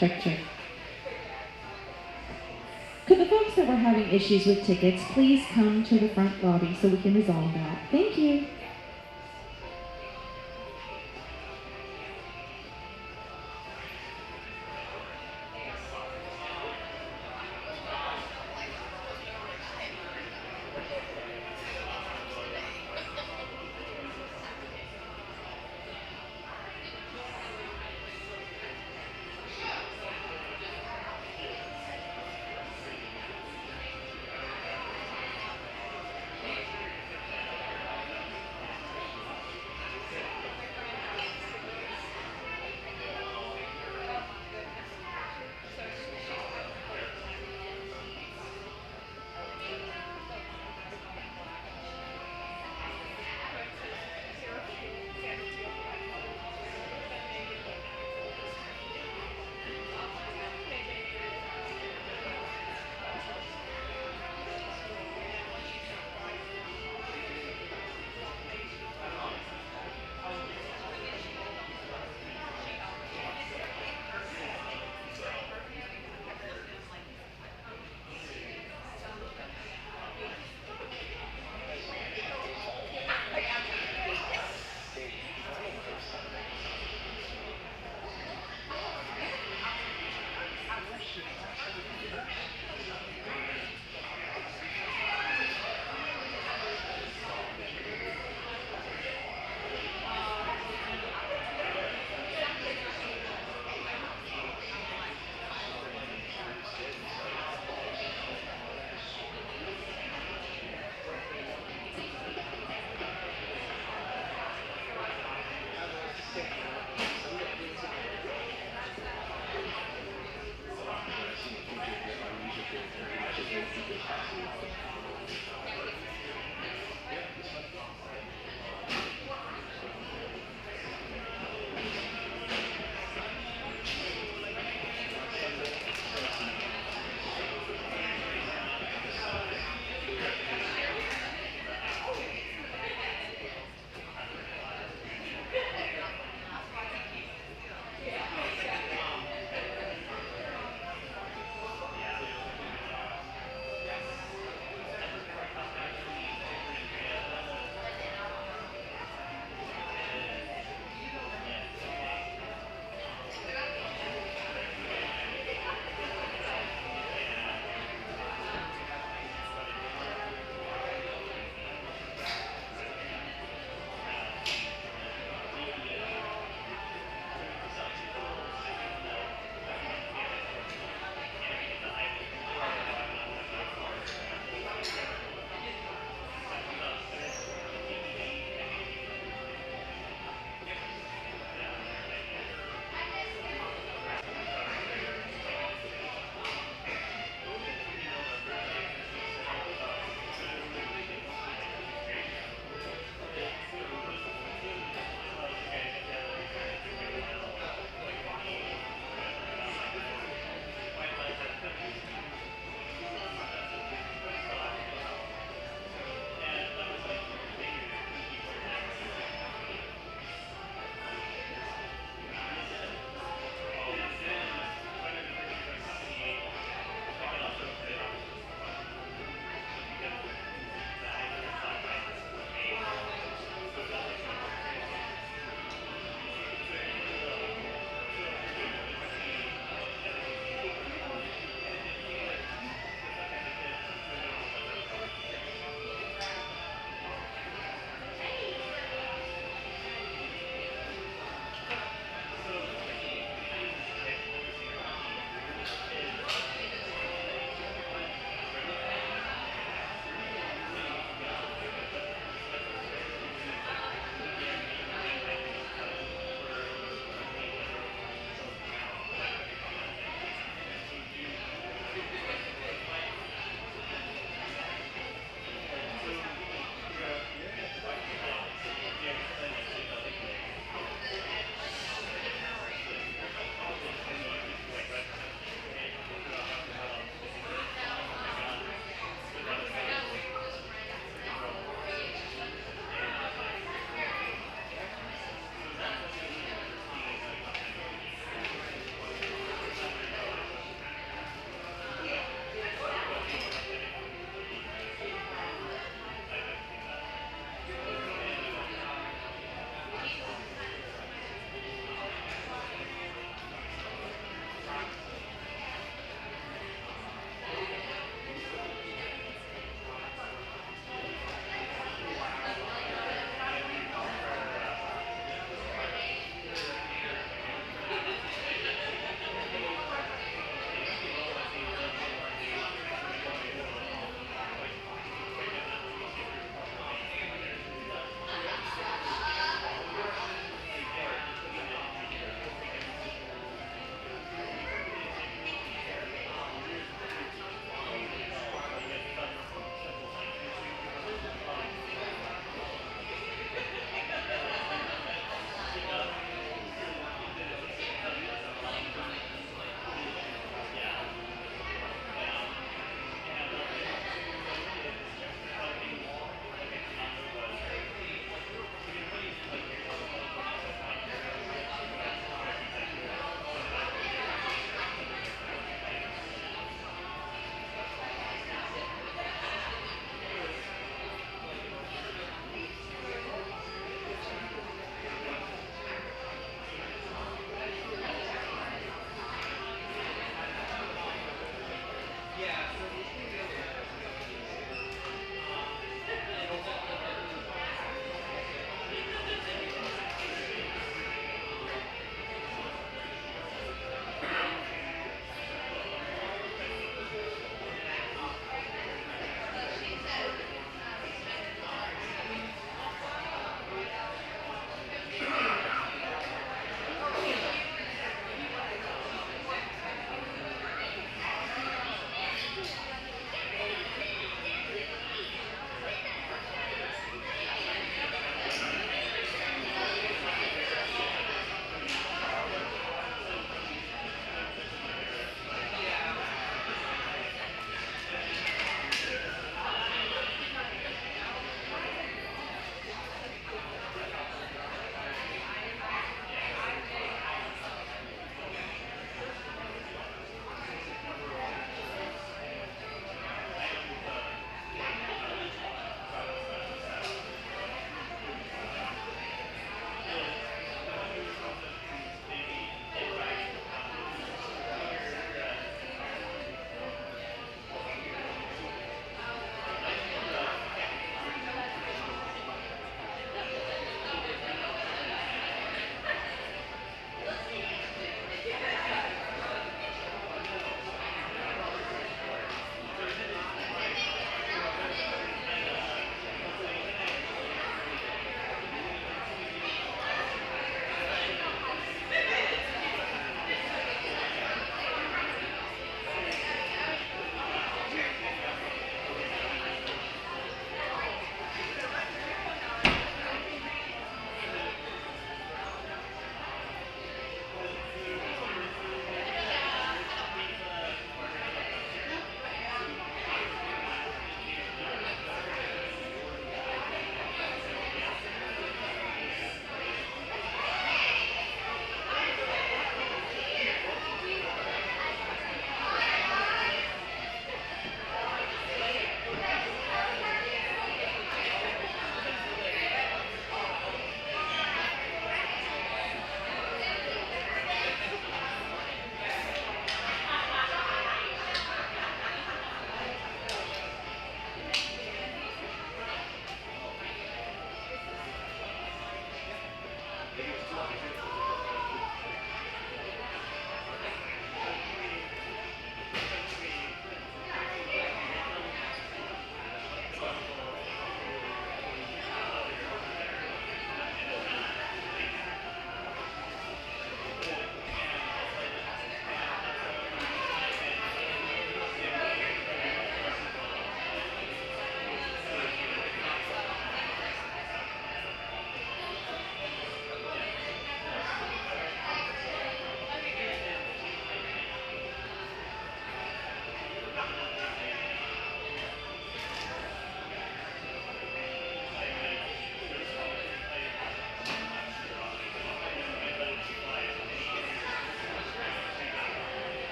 Check, check. Could the folks that were having issues with tickets please come to the front lobby so we can resolve that? Thank you.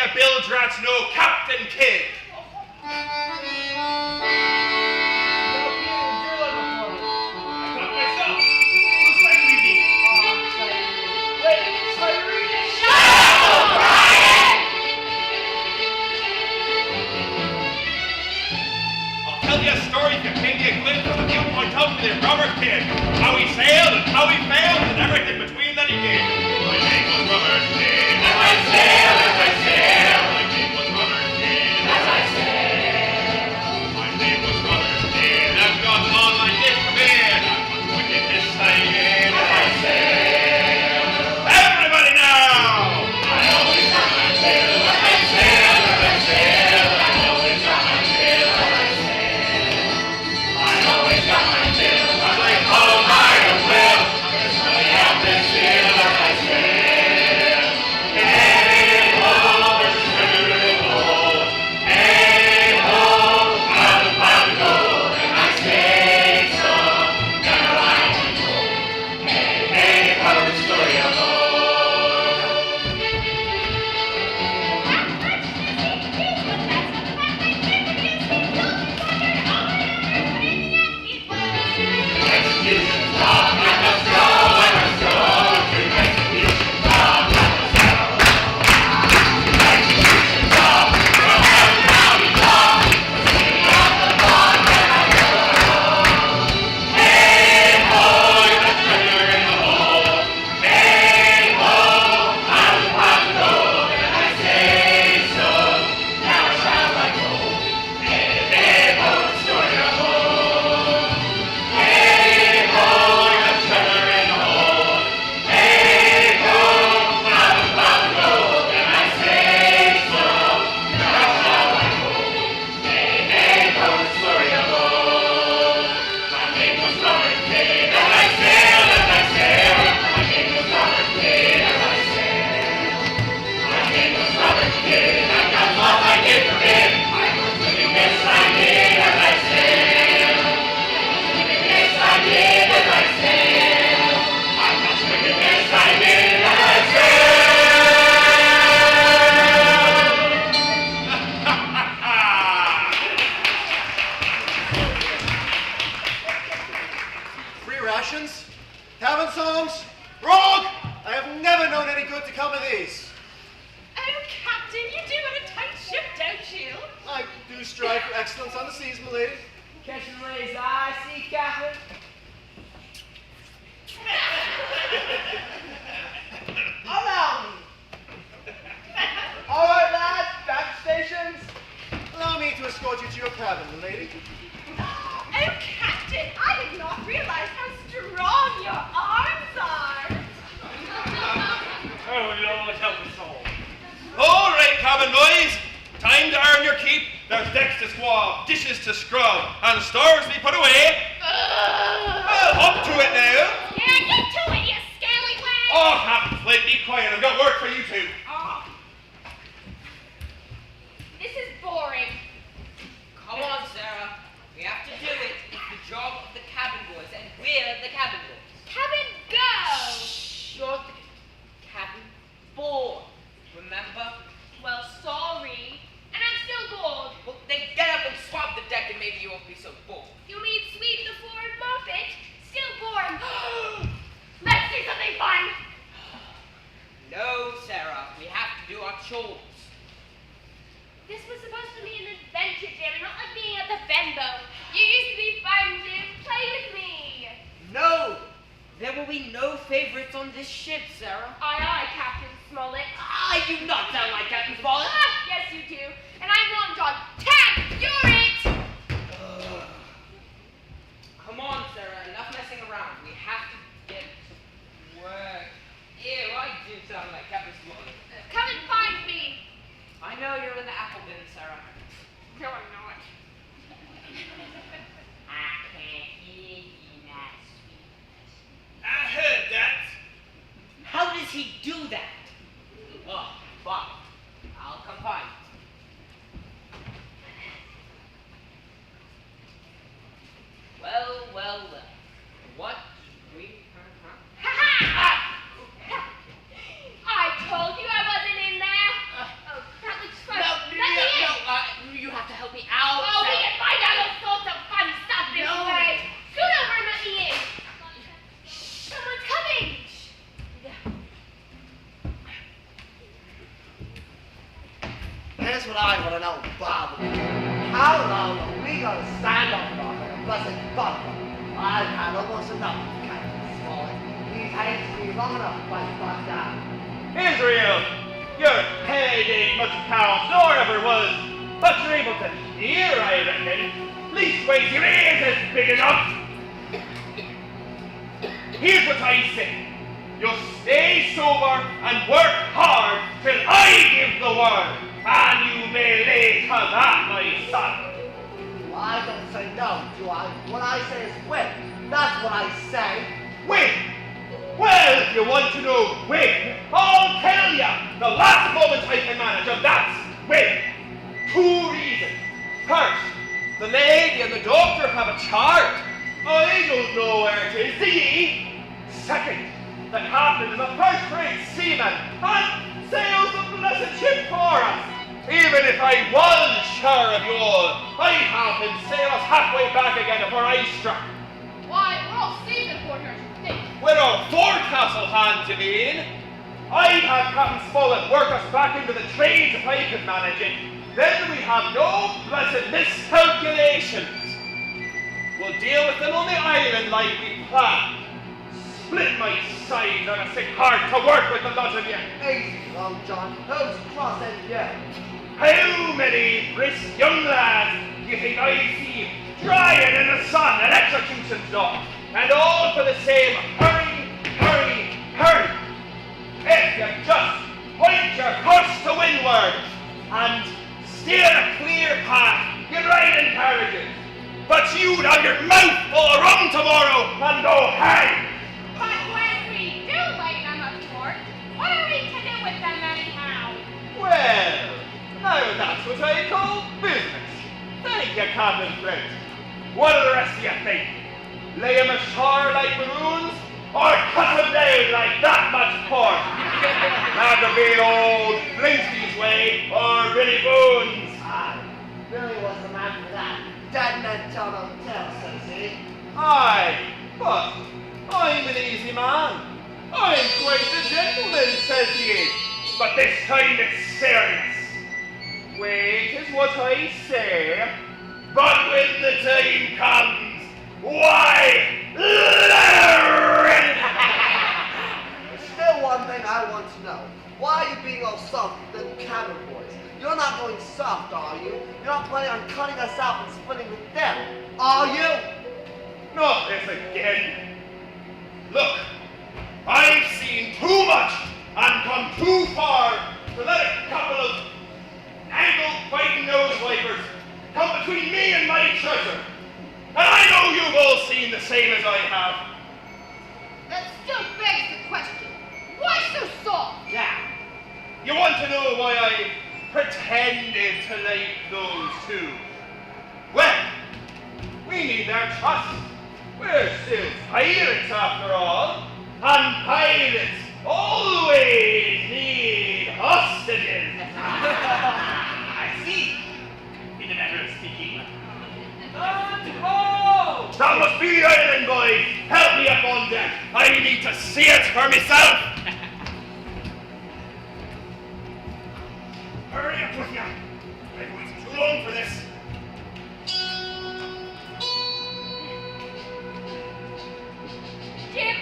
a bilge rat's no Captain Kidd. Tell you a story if you paint the eclipse from the viewpoint of the Robert Kidd. How he sailed and how he failed and everything between that he did. My name was Robert Kidd. As I sail, as I sail. My name was Robert Kidd. As I sail. My name was Robert Kidd. I've got all I did for men. I was wickedness I did. As I sail. Everybody now! I always got my tail. As I sail, as I sail. I always got my tail. As I sail. Always got my tail, I like all my will. There's no help in sail as I sail. Hey ho, there's treasure in the hold. Hey ho, out of my gold, and I say so. Never I be told. Hey ho, the story of old. Rations, cabin songs, grog. I have never known any good to come of these. Oh, Captain, you do run a tight ship, don't you? I do strive for excellence on the seas, my lady. Catching Ray's eye, see, Captain? Allow me. All right, lads, back to stations. Allow me to escort you to your cabin, my lady. Oh, Captain, I did not realize how strong your arms are. Oh, Lord, help us all. All right, cabin boys. Time to earn your keep. There's decks to squab, dishes to scrub, and stores to be put away. Well, up to it now. Yeah, get to it, you scallywag! Oh, Captain Flint, be quiet. I've got work for you two. Oh. This is boring. Come on, Sarah. We have to do it. It's the job of the cabin boys, and we're the cabin boys. Cabin go! You're the cabin boy. Remember? Well, sorry. And I'm still bored. Well, then get up and swab the deck, and maybe you won't be so bored. You mean sweep the floor and mop it? Still boring. Let's do something fun. No, Sarah. We have to do our chores. This was supposed to be an adventure, Jim, not like being at the Venmo. You used to be fun, Jim. Play with me. No! There will be no favorites on this ship, Sarah. Aye, aye, Captain Smollett. I do not sound like Captain Smollett. Ah, yes, you do. And I'm Long John. Tag, you're it! Come on, Sarah. Enough messing around. We have to get to work. Ew, I do sound like Captain Smollett. Come and find me. I know you're in the apple bin, Sarah. No, I'm not. I can't hear you, that sweet. I heard that. How does he do that? Oh, fine. I'll come find you. Well, well, well. What did we... Ha-ha! I told you I wasn't in there. Oh, that here's what I want to know, Bob. How long are we going to stand on for a blessed thunder? I've had almost enough of Captain Smollett. He's hated me long enough by fuck down. Israel, your head ain't much count, nor ever was, but you're able to hear, I reckon. Leastways, your ears is big enough. Here's what I say. You'll stay sober and work hard till I give the word, and you may lay to that, my son. Well, I don't say no, do I? What I say is win. That's what I say. Win! Well, if you want to know when, I'll tell you the last moment I can manage, and that's when. 2 reasons. First, the lady and the doctor have a chart. I don't know where it is, do ye? Second, the captain is a first-rate seaman and sails the blessed ship for us. Even if I was sure of you all, I'd have him sail us halfway back again before I struck. Why, we're all seamen aboard here, think. We're a forecastle hand to be in. I'd have Captain Smollett work us back into the trades if I could manage it. Then we have no blessed miscalculations. We'll deal with them on the island like we planned. Split my sides on a sick heart to work with the lot of you. Easy, Long John. Who's cross-end yet? How many brisk young lads do you think I see drying in the sun at execution's door? And all for the same hurry, hurry, hurry. If you just point your course to windward and steer a clear path, you ride in carriages. But you'd have your mouth full of rum tomorrow and go hang. But when we do lay them ashore, what are we to do with them anyhow? Well, now that's what I call business. Thank you, Captain Flint. What do the rest of you think? Lay them ashore like maroons, or cut them down like that much pork? That'll be old Flinty's way, or Billy Boone's. Aye, Billy was the man for that. Dead men tell no tales, says he. Aye, but I'm an easy man. I'm quite the gentleman, says he. But this time it's serious. Wait is what I say, but when the time comes, why, There's still one thing I want to know. Why are you being all soft with them cabin boys? You're not going soft, are you? You're not planning on cutting us out and splitting with them, are you? Not this again. Look, I've seen too much and come too far to let a couple of ankle-biting nose wipers come between me and my treasure. And I know you've all seen the same as I have. That still begs the question. Why so soft? Yeah. You want to know why I pretended to like those two? Well, we need their trust. We're still pirates after all. And pirates always need hostages. I see. In the matter of speaking. That must be the island, boys. Help me up on deck. I need to see it for myself. Hurry up with you. I've waited too long for this. Jim,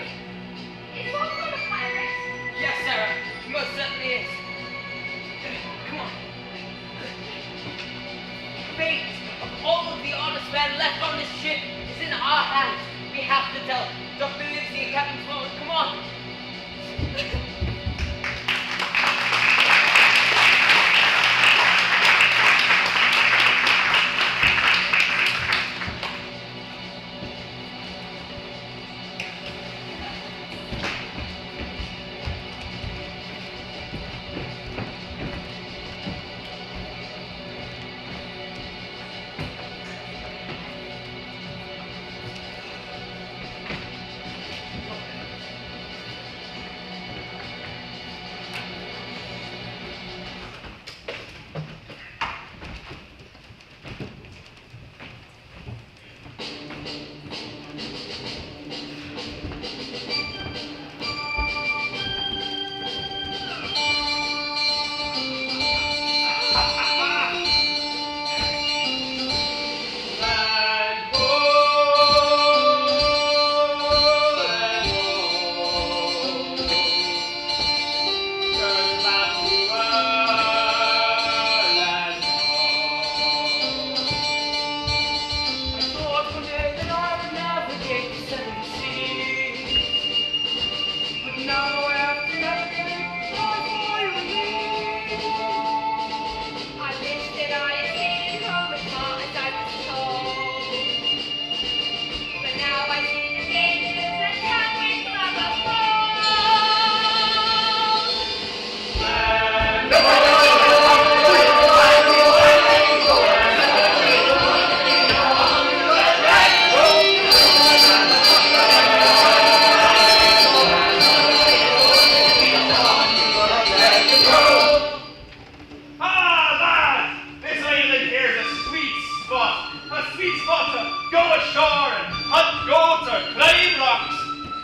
is one of the pirates? Yes, Sarah, he most certainly is. Come on. Fate of all of the honest men left on this ship is in our hands. We have to tell Dr. Livesey and Captain Smollett. Come on.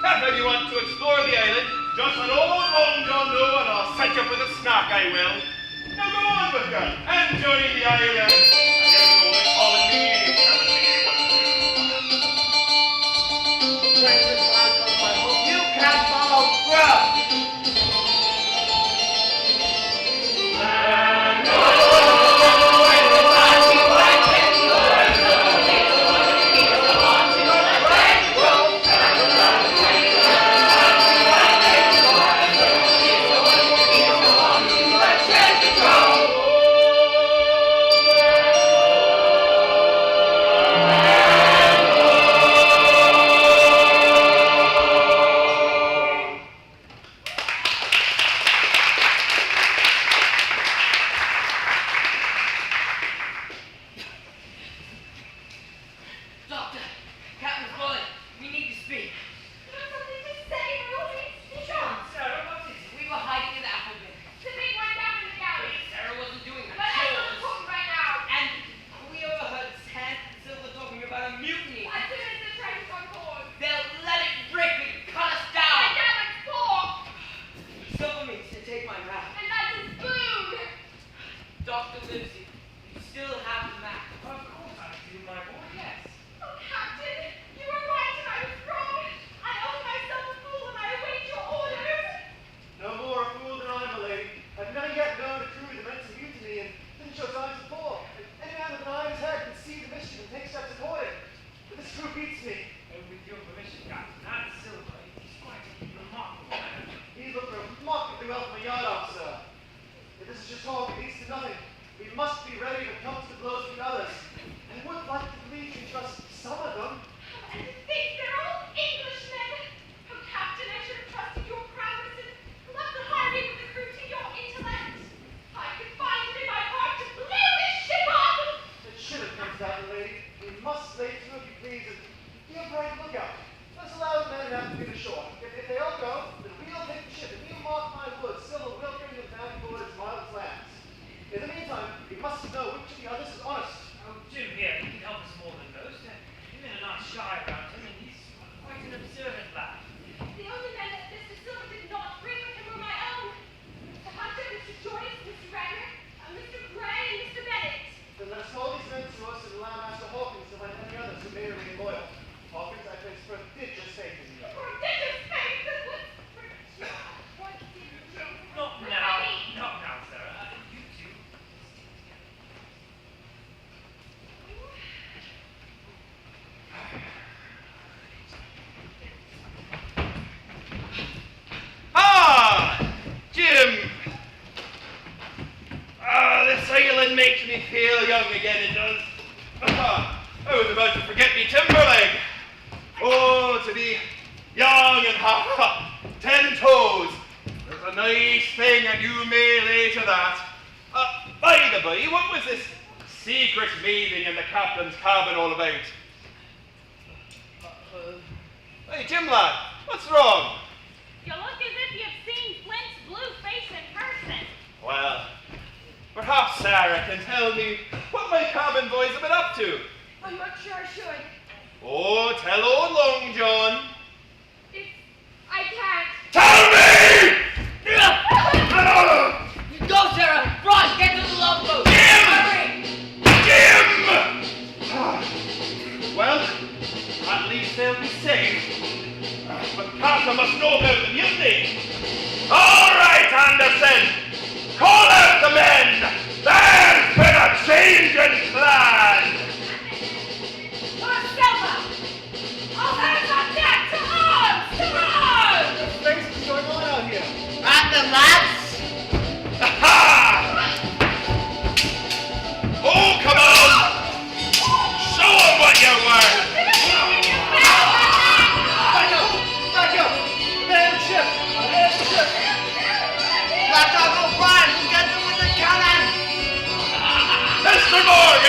If you want to explore the island, just let old Long John know and I'll set you up with a snack, I will. Now go on with you and join the island. And you're only calling me, telling me what to do. You can't follow through. Doctor, Captain's calling. We need to speak. Something to say, Rosie? John. Sarah, what is it? We were hiding in the apple bin. The big one down in the gallery. Sarah wasn't doing that. But that's not important right now. And we overheard Sam and Silver talking about a mutiny. As soon as the train's on board. They'll let it rip and cut us And down. now it's four. Silver means to take my map. And that's his spoon. Dr. Livesey, you still have the map. Of course I do, my boy, yes. Oh, Captain, you were right and I was wrong. I own myself a fool and I await your orders. No more a fool than I, my lady. I've never yet known a crew that meant to mutiny and didn't show signs of war. And any man with an eye in his head can see the mission and take steps toward it. But this crew beats me. And with your permission, Captain, that Silver is quite a remarkable man. He looked remarkably well from a yard off, sir. If this is just talk, it leads to nothing. We must be ready to come to the blows with the others. I would like to believe you trust some of them. And to think they're all Englishmen. Oh, Captain, I should have trusted your prowess and left the hardy with the crew to your intellect. I could find it in my heart to blow this ship up. It should have come to that, my lady. We must lay to, if you please, and be a bright lookout. Let's allow the men who have to be the shore. If they all go, then we'll take the ship, and we'll mark my woods. Silver will bring them down toward its marvelous lands. In the meantime, we must know which of the others is honest. Oh, Jim here, he can help us more than most. Even a nice shy about him, and he's quite an observant lad. The only men that Mr. Silver did not bring with him were my own. Mr. Hunter, Mr. Joyce, Mr. Ranger, Mr. Gray, and Mr. Bennett. Then let us call these men to us and allow Master Hawkins to find any others who may remain loyal. Hawkins, I place prodigious faith in you. Prodigious faith! Not now, not now, Sarah. You two. Ah! Jim! Ah, this island makes me feel young again, it does. Ah, I was about to forget me timberleg. Oh, to be young and have 10 toes. There's a nice thing, and you may lay to that. By the by, what was this secret meeting in the captain's cabin all about? Hey, Jim lad, what's wrong? You look as if you've seen Flint's blue face in person. Well, perhaps Sarah can tell me what my cabin boys have been up to. I'm not sure I should. Oh, tell old Long John. I can't. Tell me! You go, Sarah! Ross, get to the longboat! Jim! Hurry! Jim! Well, at least they'll be safe. But Carter must know about the mutiny. All right, Anderson! Call out the men! There's been a change in plan! Silver! All hands on deck! To arms! To arms! What the face is going on out here? At the lads! Oh, come on! Show them what you're worth! Back up! Back up! Man ship! Man ship! Black Dog O'Brien, who got them with the cannon? Mr. Morgan!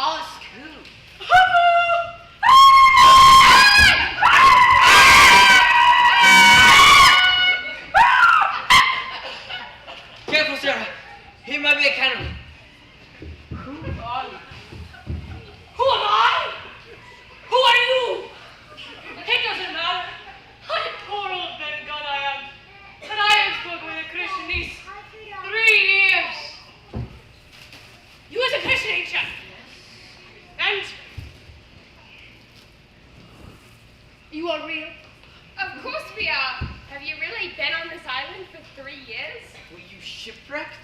Ask who? Careful, Sarah. He might be a cannibal. Who are you? Who am I? Who are you? It doesn't matter. I'm poor old Ben God I am. And I have spoken with a Christian these 3 years. You was a Christian, ain't ya? And you are real? Of course we are. Have you really been on this island for 3 years? Were you shipwrecked?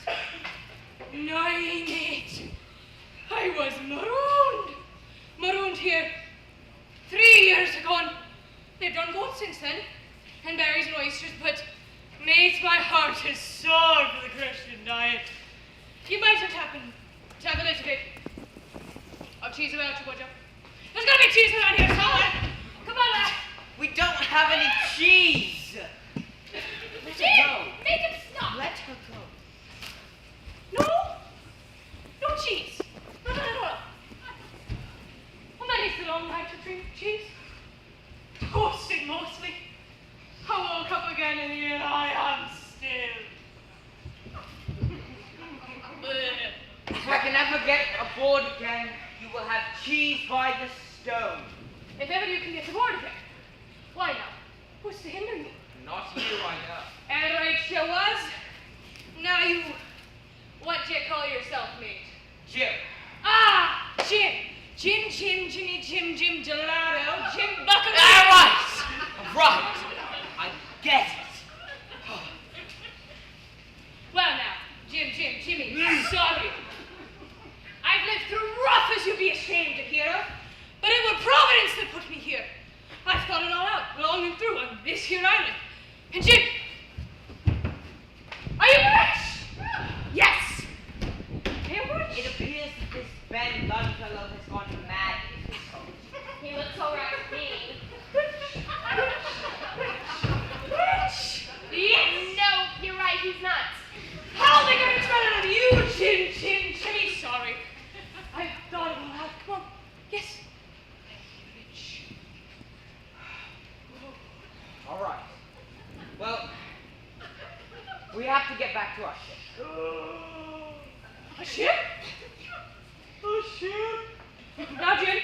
No, mate. I was marooned. Marooned here 3 years ago. They've done good since then. And berries and oysters, but mate, my heart is sore for the Christian diet. You might have happened to have a little bit of cheese about you, would you? There's gotta be cheese around here somewhere. Come on, lad. We don't have any cheese. Jim, make him stop. Let her go. No? No cheese. No. Well, that is the long night to drink cheese. Toasted mostly. I woke up again and here I am still. If I can ever get aboard again, you will have cheese by the stone. If ever you can get aboard again. Why now? What's to hinder you? Not you, I know. And right you was. Now you, what do you call yourself, mate? Jim. Ah, Jim. Jimmy, Jim Gelato, Jim Buckaroo. Right. I get it. Well now, Jimmy, sorry. I've lived through rough as you'd be ashamed to hear of, but it was Providence that put me here. I've thought it all out, long and through, on this here island. And Jim, are you rich? Yes. You're rich? It appears that this Ben Ludfellow has gone mad. He looks all right to me. Rich? Yes. No, you're right, he's not. How are they going to turn it on you, Jimmy? Sorry. I've thought it all out. Come on. Yes. Rich. All right. Well, we have to get back to our ship. A ship? A ship? Now, Jim,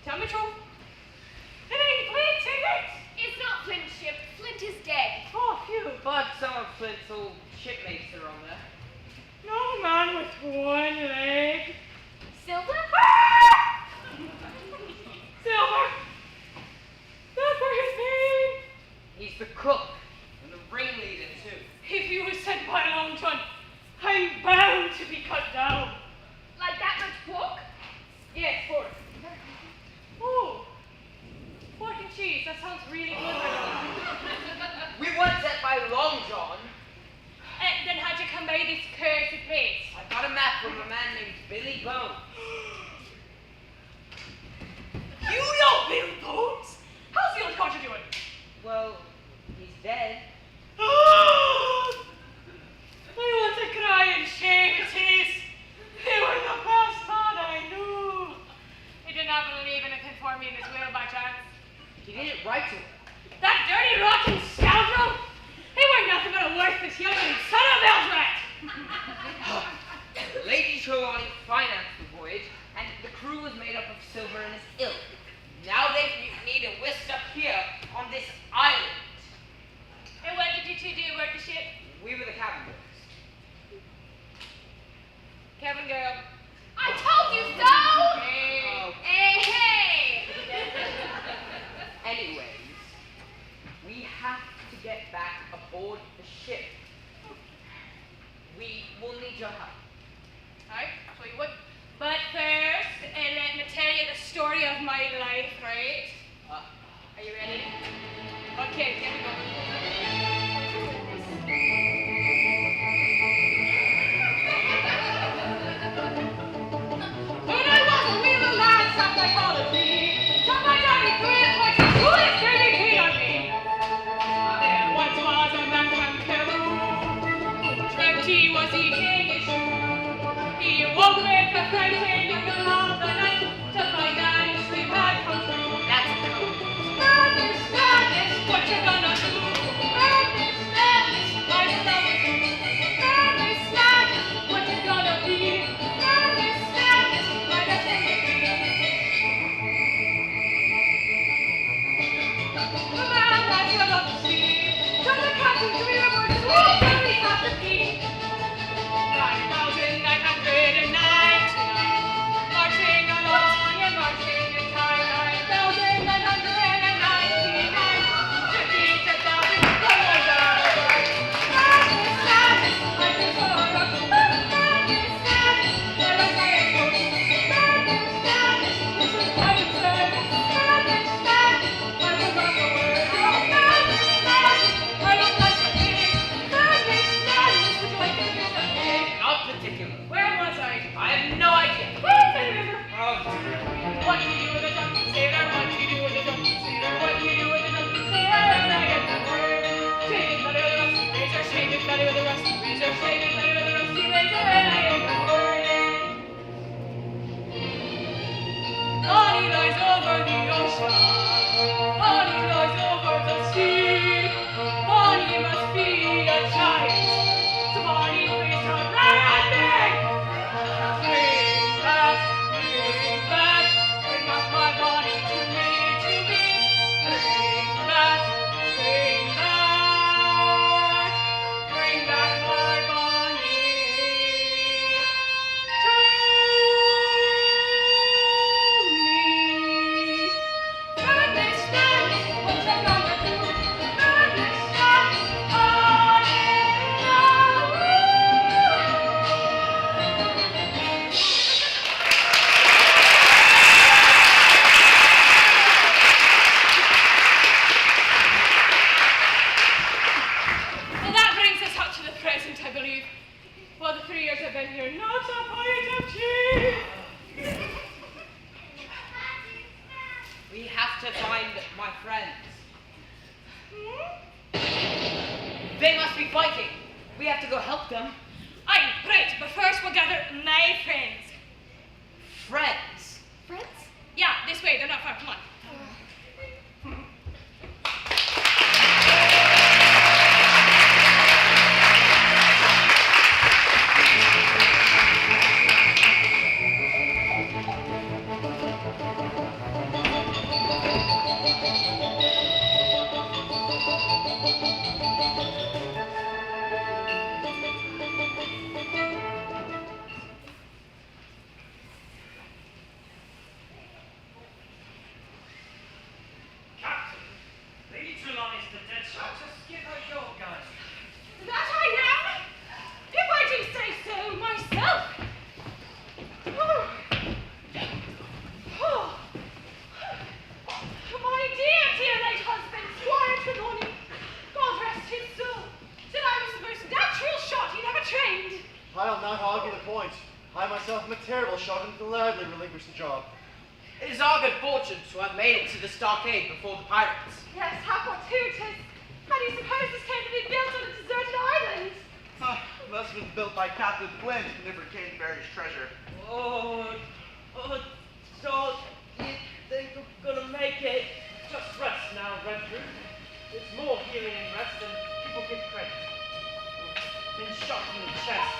tell me the truth. It ain't Flint's, is it? It's not Flint's ship. Flint is dead. Oh, phew. But some of Flint's old shipmates are on there. No man with one leg. Silver? Silver. That's for his name. He's the cook and the ringleader, too. If you were sent by Long John, I'm bound to be cut down. Like that much pork? Yes, pork. Oh, pork and cheese. That sounds really good, my darling. We weren't sent by Long John. And then how'd you come by this cursed place? I got a map from a man named Billy Bones. You know Bill Bones? How's the old codger doing? Well, he's dead. I want to cry in shame, it is. They were the best man I knew. He did not believe anything for me in his will by chance. He didn't write to him. That dirty, rotten scoundrel! He weren't nothing but a worthless young son of a Beltrat! Lady Trelawney financed the voyage, and the crew was made up of Silver and his ilk. Now they've mutinied and whisked up here on this island. And what did you two do aboard the ship? We were the cabin boys. Kevin girl. I told you so! Hey. Hey! Anyways, we have to get back aboard the ship. We will need your help. Alright, I'll tell you what. But first, let me tell you the story of my life, right? Are you ready? Okay, here we go. When I was a wee little lad, something I called a bee. Took my daddy through his voice and threw his dirty key on me. There once was a man from Peru who dreamt he was eating his shoe. He woke with the first thing in the flies over the ocean. Bonnie flies over the sea. Bonnie must be a giant. So Bonnie, please come right on me. Bring back, bring back my Bonnie to me, to me. Bring back my Bonnie to me. Understand what I'm gonna do. Understand, Well, that brings us up to the present, I believe. Well, the 3 years I've been here, not a bite of cheese. We have to find my friends. They must be fighting. We have to go help them. Aye, right, but first we'll gather my friends. Friends? Friends? Yeah, this way, they're not far, come on. Captain, Lady Trelawney is the dead shot. Just give her your gun. That I am, if I do say so myself. Oh. Oh. My dear, dear late husband, Squire Trelawney, God rest his soul, said I was the most natural shot he'd ever trained. I'll not argue the point. I myself am a terrible shot and gladly relinquish the job. It is our good fortune to have made it to the stockade before the pirates. Yes, how fortuitous. How do you suppose this came to be built on a deserted island? Must have been built by Captain Flint who never came to bury his treasure. So you think we're gonna make it? Just rest now, Redruth. There's more healing in rest than people give credit. Been shot in the chest.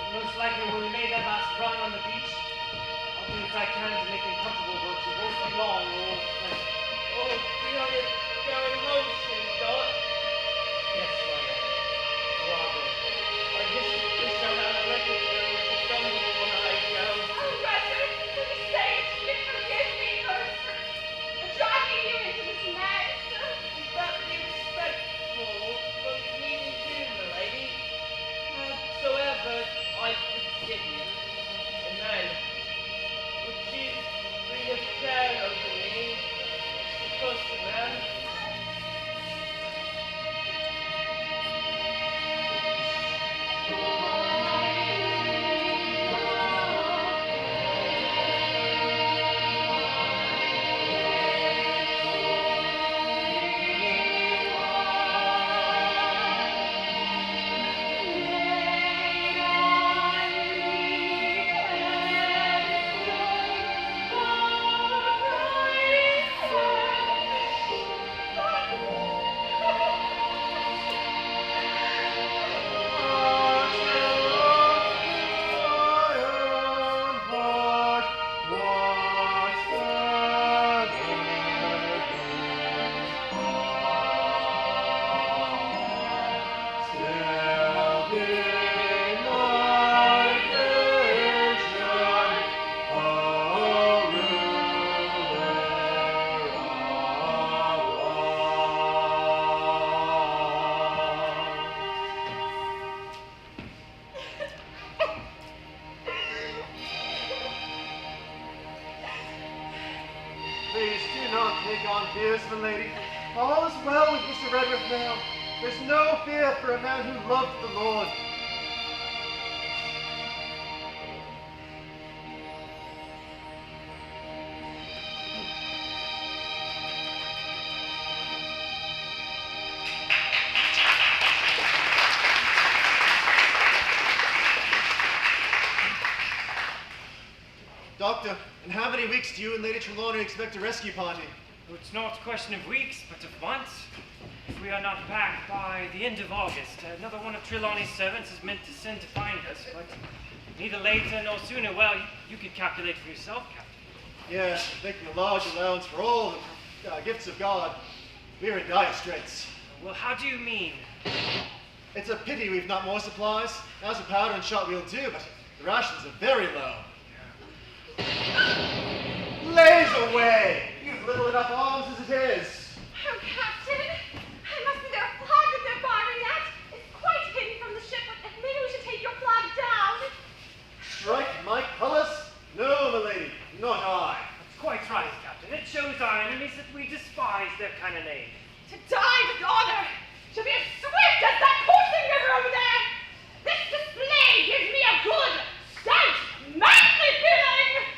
Most likely when we made that last run on the beach. I'll do what I can to make them comfortable, but it won't be long or like, we are going home soon, Dot. Yes, Rather. I guess we shall have a record done before I go. Oh, Redruth, please say it. You forgive me for dragging you into this mess. But be respectful from me to you, milady. Howsoever, I forgive you. And then, would you breathe a prayer over me, because man? Please do not take on fears, my lady. All is well with Mr. Redruth now. There's no fear for a man who loved the Lord. Doctor, in how many weeks do you and Lady Trelawney expect a rescue party? Oh, it's not a question of weeks, but of months. If we are not back by the end of August, another one of Trelawney's servants is meant to send to find us, but neither later nor sooner. Well, you could calculate for yourself, Captain. Yes, making a large allowance for all the gifts of God. We're in dire straits. Well, how do you mean? It's a pity we've not more supplies. As a powder and shot we'll do, but the rations are very low. Lays away! You've little enough arms as it is. Oh, Captain, I must be their flag that they're firing at. It's quite hidden from the ship, but maybe we should take your flag down. Strike my colors? No, milady, not I. That's quite right, Captain. It shows our enemies that we despise their cannonade. To die with honor, to be as swift as that coursing river over there. This display gives me a good, stout, manly feeling.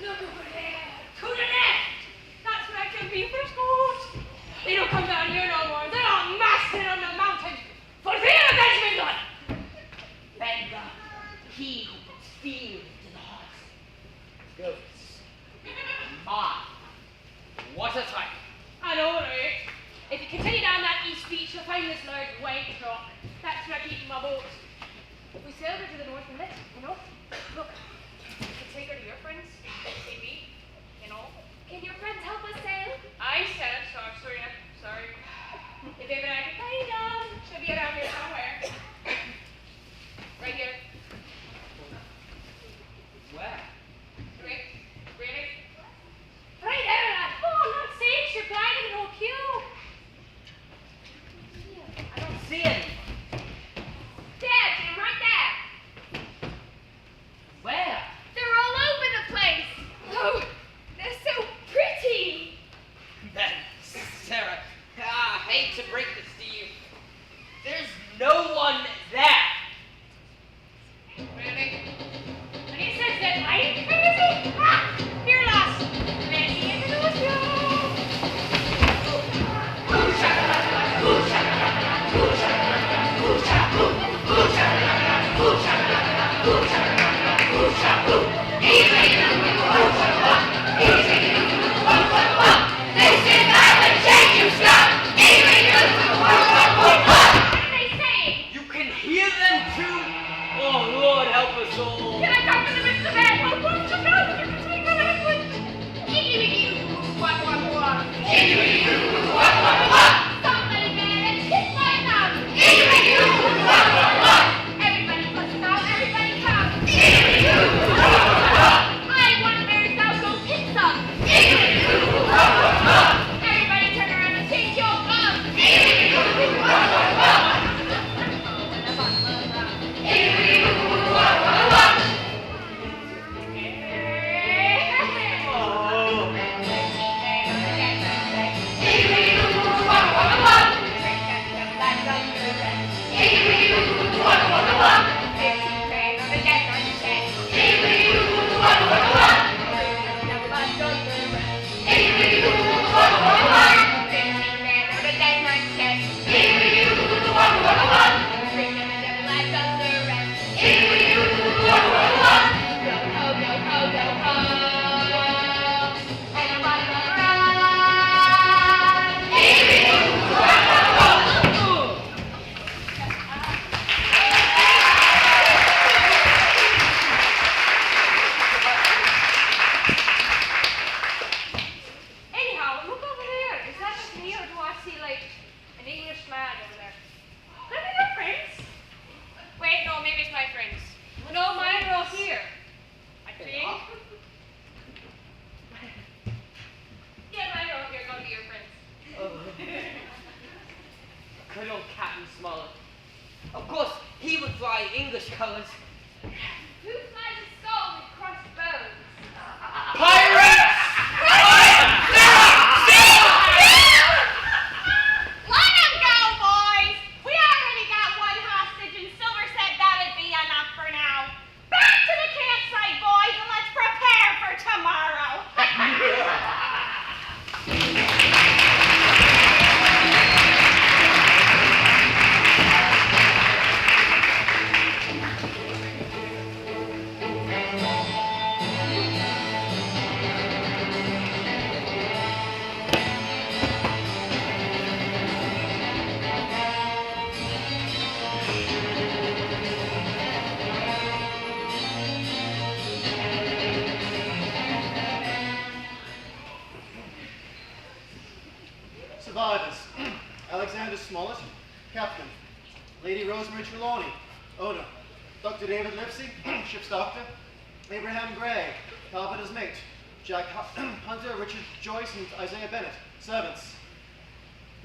Look over there, to the left. That's where Cambeaver's goes. They don't come down here no more. They're all massed on the mountain for fear of Esmondon. Benga, he who puts fear into the hearts of goats. My, what a type. I know, right? If you continue down that east beach, you'll find this large white rock. That's where I keep my boat. We sailed her to the north inlet, you know? Look, you can take her to your friends, maybe. colors. Who flies a skull with crossbows? Pirates! Let 'em go, boys! We already got one hostage, and Silver said that'd be enough for now. Back to the campsite, boys, and let's prepare for tomorrow. Survivors. Alexander Smollett, Captain. Lady Rosemary Trelawney, owner. Dr. David Lipsey, ship's doctor. Abraham Gray, carpenter's mate. Jack Hunter, Richard Joyce, and Isaiah Bennett, servants.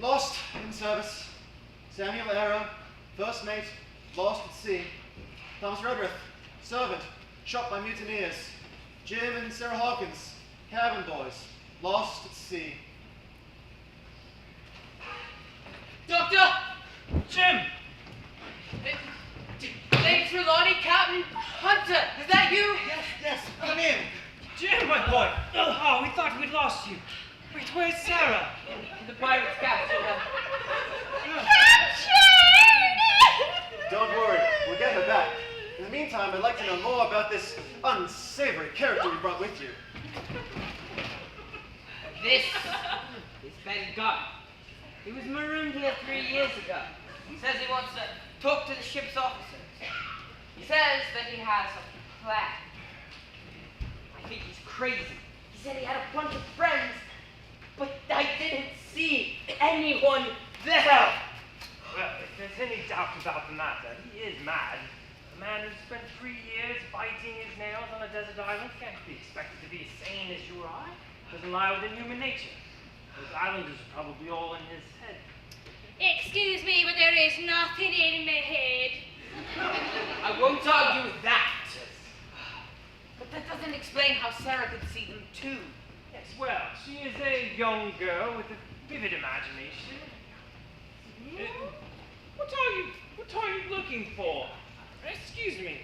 Lost in service. Samuel Arrow, first mate, lost at sea. Thomas Redruth, servant, shot by mutineers. Jim and Sarah Hawkins, cabin boys, lost at sea. Doctor! Jim! Lady Trelawney, Captain Hunter, is that you? Yes, come in. Jim, my boy! Oh, we thought we'd lost you. Wait, where's Sarah? The pirates captured her. Don't worry, we'll get her back. In the meantime, I'd like to know more about this unsavory character you brought with you. This is Ben Gunn. He was marooned here 3 years ago. He says he wants to talk to the ship's officers. He says that he has a plan. I think he's crazy. He said he had a bunch of friends, but I didn't see anyone there. Well, if there's any doubt about the matter, he is mad. A man who spent 3 years biting his nails on a desert island can't be expected to be as sane as you or I. Doesn't lie within human nature. Those islanders are probably all in his head. Excuse me, but there is nothing in my head. I won't argue with that. But that doesn't explain how Sarah could see them too. Yes, well, she is a young girl with a vivid imagination. What are you looking for? Excuse me.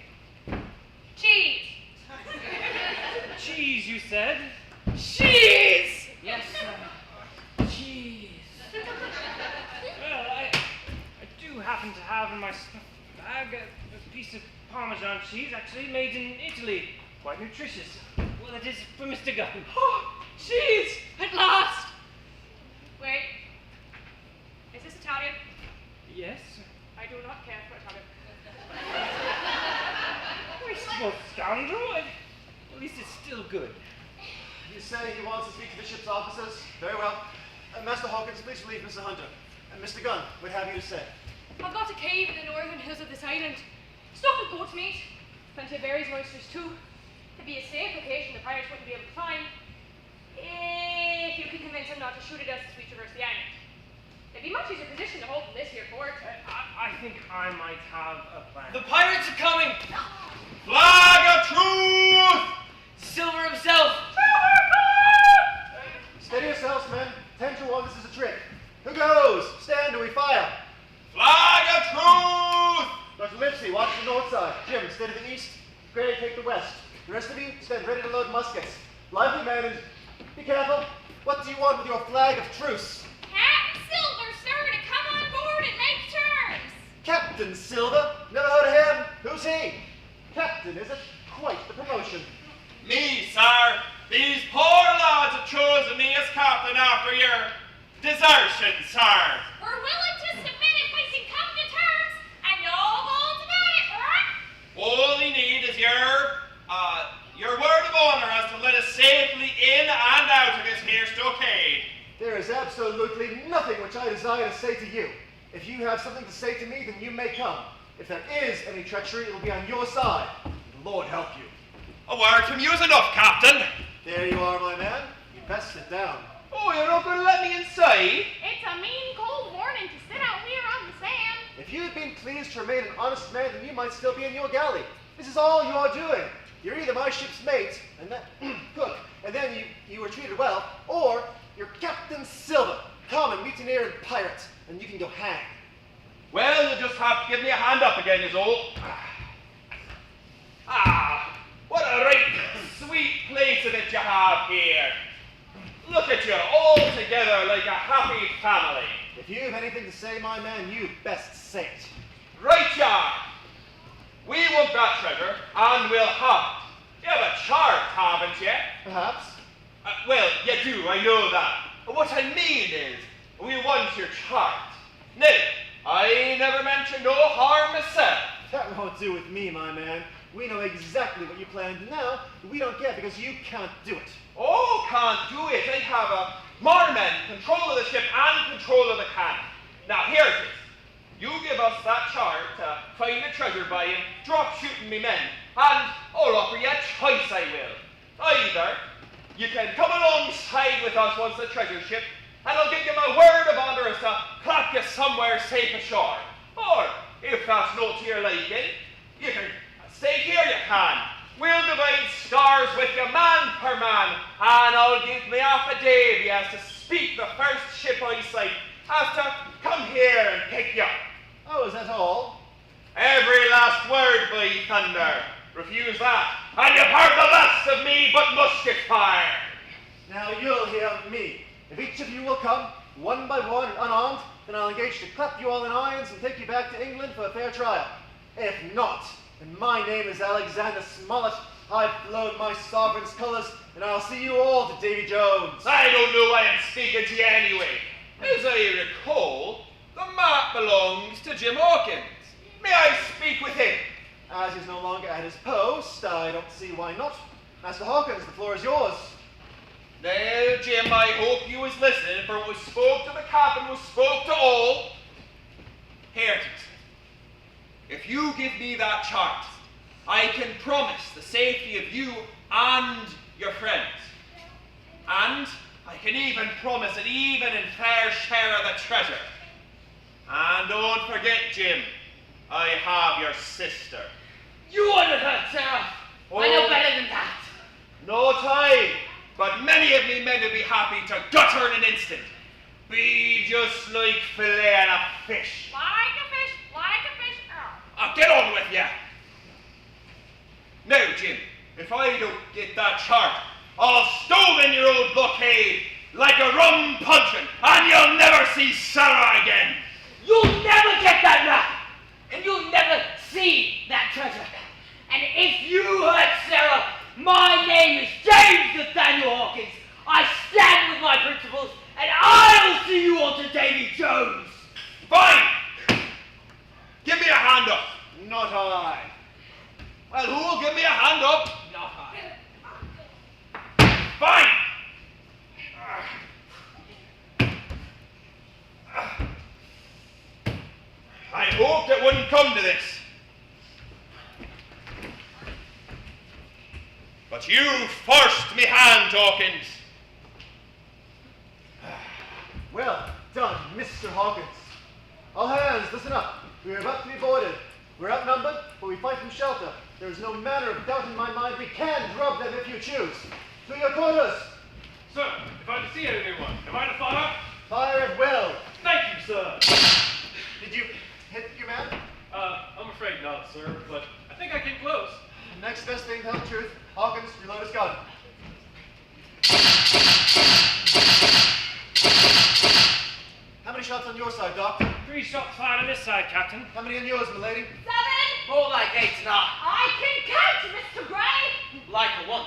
Cheese. Cheese, you said? Cheese! Yes, sir. Cheese. Well, I do happen to have in my stuff bag a piece of Parmesan cheese, actually made in Italy. Quite nutritious. Well, it is for Mr. Gunn. Oh, cheese! At last! Wait. Is this Italian? Yes? I do not care for Italian. Wasteful scoundrel! At least it's still good. You say he wants to speak to the ship's officers? Very well. Master Hawkins, please relieve Mr. Hunter. And Mr. Gunn, what have you to say? I've got a cave in the northern hills of this island. Stocked with goat's meat. Plenty of berries and oysters too. It'd be a safe location the pirates wouldn't be able to find. If you can convince them not to shoot at us as we traverse the island. It'd be much easier position to hold than this here fort. I think I might have a plan. The pirates are coming! Flag of truth! Silver himself! Steady yourselves, men. 10 to 1, this is a trick. Who goes? Stand or we fire. Flag of truth! Dr. Lipsey, watch the north side. Jim, stay to the east. Gray, take the west. The rest of you, stand ready to load muskets. Lively, men, and be careful. What do you want with your flag of truce? Captain Silver, sir, to come on board and make terms. Captain Silver? Never heard of him? Who's he? Captain, is it? Quite the promotion. Me, sir. These poor lads have chosen me as captain after your desertion, sir. We're willing to submit if we can come to terms, and no holds about it, right? All we need is your word of honor as to let us safely in and out of this here stockade. There is absolutely nothing which I desire to say to you. If you have something to say to me, then you may come. If there is any treachery, it will be on your side. The Lord help you. A word from you is enough, Captain. There you are, my man. You best sit down. Oh, you're not going to let me inside? It's a mean cold morning to sit out here on the sand. If you had been pleased to remain in honest man, then you might still be in your galley. This is all you are doing. You're either my ship's mate, and that cook, and then you were treated well, or you're Captain Silver, common mutineer and pirate, and you can go hang. Well, you just have to give me a hand up again, is all. Ah, what a right sweet place of it you have here. Look at you, all together like a happy family. If you have anything to say, my man, you best say it. Right you are. We want that treasure, and we'll have it. You have a chart, haven't you? Perhaps. Well, you do, I know that. What I mean is, we want your chart. No, I never mentioned no harm myself. That won't do with me, my man. We know exactly what you plan to do now, but we don't care because you can't do it. Oh, can't do it. I have a marman, control of the ship and control of the cannon. Now, here it is. You give us that chart to find the treasure by and drop shooting me men, and I'll offer you a choice, I will. Either you can come alongside with us once the treasure ship, and I'll give you my word of honor as to clap you somewhere safe ashore. Or, if that's not to your liking, you can stay here, you can. We'll divide stars with you man per man, and I'll give me affidavit as to speak the first ship I sight, as to come here and pick you up. Oh, is that all? Every last word, by thunder. Refuse that, and you've heard the last of me but musket fire. Now you'll hear me. If each of you will come, one by one and unarmed, then I'll engage to clap you all in irons and take you back to England for a fair trial. If not, and my name is Alexander Smollett, I've flown my sovereign's colours, and I'll see you all to Davy Jones. I don't know why I'm speaking to you anyway. As I recall, the map belongs to Jim Hawkins. May I speak with him? As he's no longer at his post, I don't see why not. Master Hawkins, the floor is yours. Now, Jim, I hope you was listening, for what was spoke to the captain was spoke to all. Here it is. If you give me that chart, I can promise the safety of you and your friends. And I can even promise an even and fair share of the treasure. And don't forget, Jim, I have your sister. You wouldn't hurt Sarah. I know better than that. No time, but many of me men would be happy to gut her in an instant. Be just like filleting a fish. Like a fish, I'll get on with ya. Now, Jim, if I don't get that chart, I'll stove in your old blockade like a rum puncheon, and you'll never see Sarah again. You'll never get that map, and you'll never see that treasure. And if you hurt Sarah, my name is James Nathaniel Hawkins. I stand with my principles, and I'll see you on to Davy Jones. Fine. Give me a hand up. Not I. Well, who'll give me a hand up? Not I. Fine. I hoped it wouldn't come to this. But you forced me hand, Hawkins. Well done, Mr. Hawkins. All hands, listen up. We are about to be boarded. We're outnumbered, but we fight from shelter. There is no manner of doubt in my mind. We can drub them if you choose. To your quarters. Sir, if I'm to see anyone, am I to fire? Fire at will. Thank you, sir. Did you hit your man? I'm afraid not, sir, but I think I came close. Next best thing to tell the truth. Hawkins, reload his gun. How many shots on your side, Doc? 3 shots fired on this side, Captain. How many on yours, milady? 7. More like 8 and a half. I can count, Mr. Gray. Like a 1.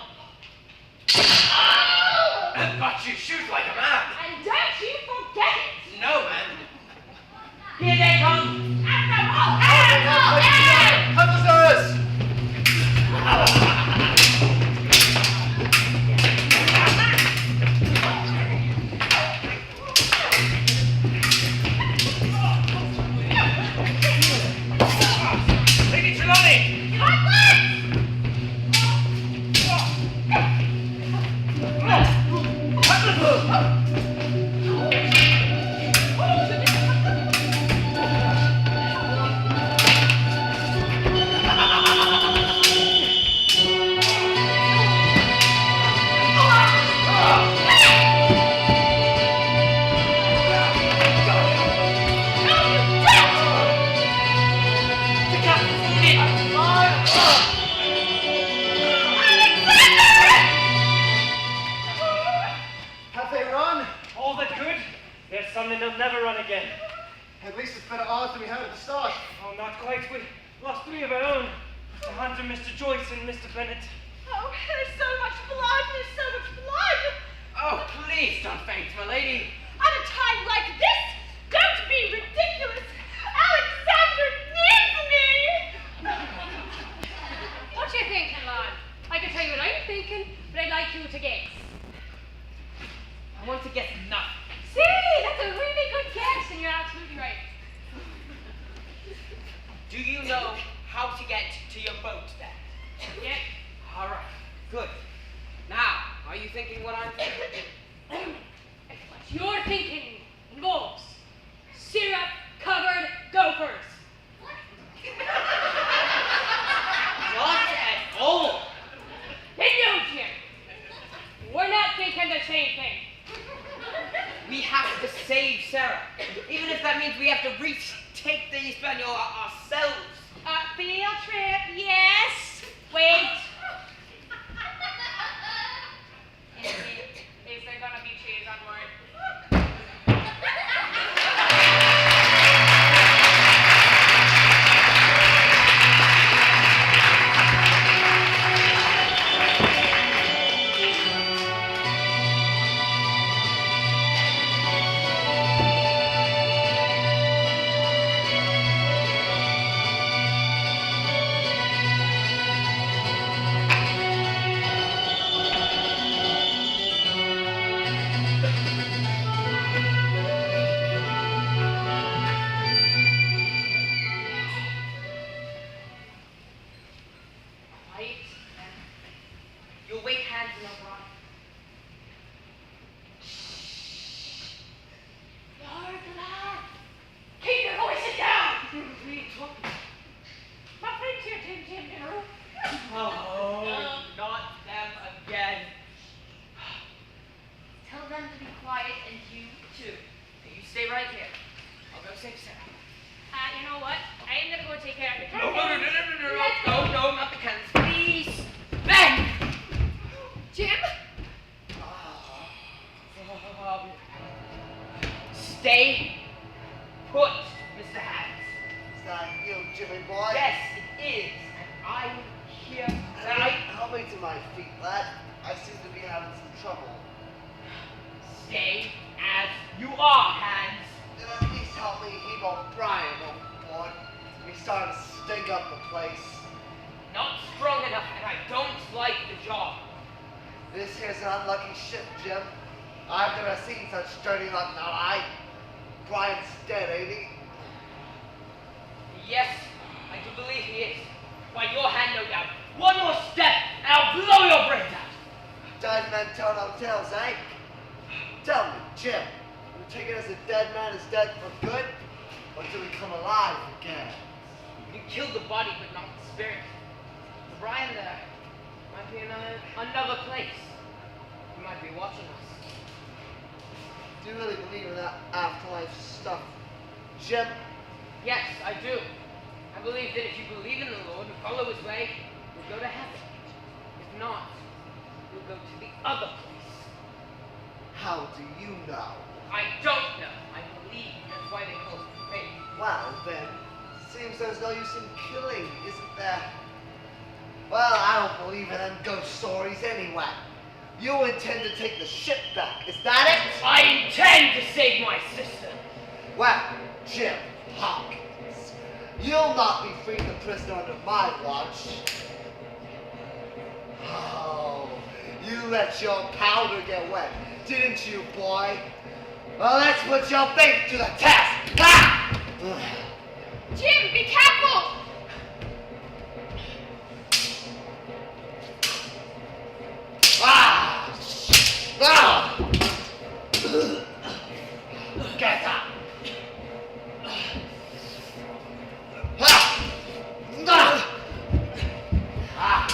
But you shoot like a man. And don't you forget it. No, man. Here they come. Officers! Lady Trelawney! run and they'll never run again. At least it's better odds than we had at the start. Oh, not quite. We lost 3 of our own. Mr. Hunter, Mr. Joyce, and Mr. Bennett. Oh, there's so much blood. There's so much blood. Oh, please don't faint, my lady. At a time like this, don't be ridiculous. Alexander needs me. What you thinking, lad? I can tell you what I'm thinking, but I'd like you to guess. I want to guess nothing. See, that's a really good guess, and you're absolutely right. Do you know how to get to your boat then? Yep. All right, good. Now, are you thinking what I'm thinking? What you're thinking involves syrup-covered gophers. Not at all. Then no, Jim. We're not thinking the same thing. We have to save Sarah, even if that means we have to retake the Hispaniola ourselves. A field trip, yes. Wait. Is there gonna be cheese on board? You'll wait hands in a run. Lord, lad. Keep your voices down. What are you talking about? My friends here, Tim, you know. Oh, not them again. Tell them to be quiet, and you too. You stay right here. I'll go save Sarah. You know what? I'm gonna go take care of the No, cannons. Let's go. no, not the cannons. Please. Ben! Jim? Stay put, Mr. Hands. Is that you, Jimmy boy? Yes, it is. And I'm here tonight. Help me to my feet, lad. I seem to be having some trouble. Stay as you are, Hands. Then at least help me heave off Brian, old boy. He's starting to stink up the place. Not strong enough, and I don't like the job. This here's an unlucky ship, Jim. I've never seen such dirty luck in I. Brian's dead, ain't he? Yes, I do believe he is. By your hand, no doubt. One more step, and I'll blow your brains out. Dead men tell no tales, eh? Tell me, Jim, you take it as a dead man is dead for good, or do we come alive again? You killed the body, but not the spirit. Brian there might be in another place. He might be watching us. Do you really believe in that afterlife stuff, Jim? Yes, I do. I believe that if you believe in the Lord and follow his way, you'll go to heaven. If not, you'll go to the other place. How do you know? I don't know. I believe. That's why they call it faith. Well, then, seems there's no use in killing, isn't there? Well, I don't believe in them ghost stories anyway. You intend to take the ship back, is that it? I intend to save my sister. Well, Jim Hawkins, you'll not be freed the prisoner under my watch. Oh, you let your powder get wet, didn't you, boy? Well, let's put your faith to the test. Ha! Jim, be careful! Ah! Ah! Get up! Ah! Ah! Ah!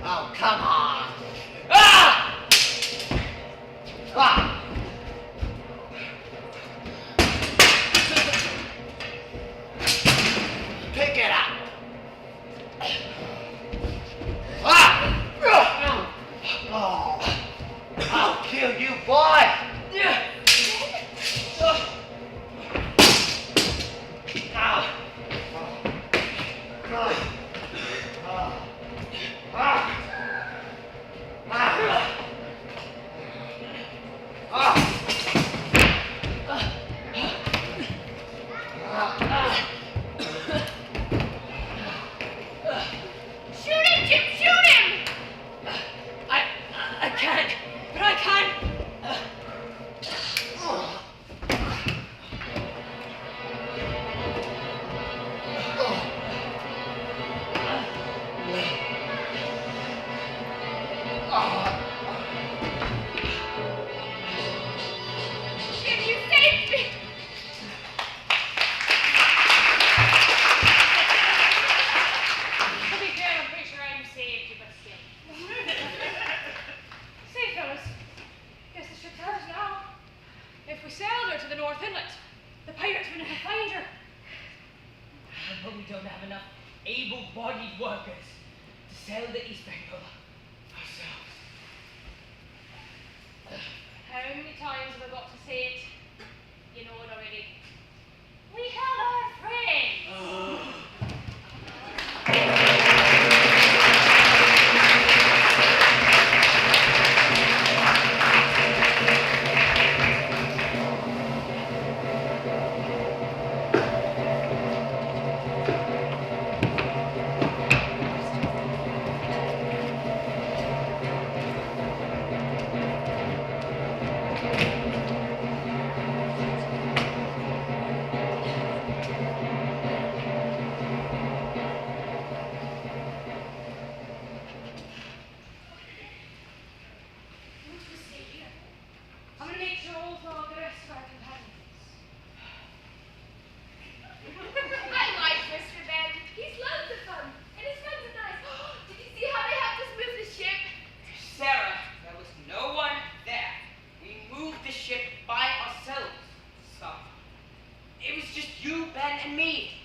Oh, come on! Ah! Ah! Jim, you saved me! To be fair, I'm pretty sure I saved you, but still. Say, fellas, guess this should tell us now. If we sailed her to the North Inlet, the pirates would never find her. But we don't have enough able-bodied workers to sail the East Bengal ourselves. How many times have I got to say it? You know it already. We held our friends. I'm gonna make sure all for the rest of our companions. I like Mr. Ben. He's loads of fun. And his friends are nice. Did you see how they helped us move the ship? Sarah, there was no one there. We moved the ship by ourselves. So, it was just you, Ben, and me.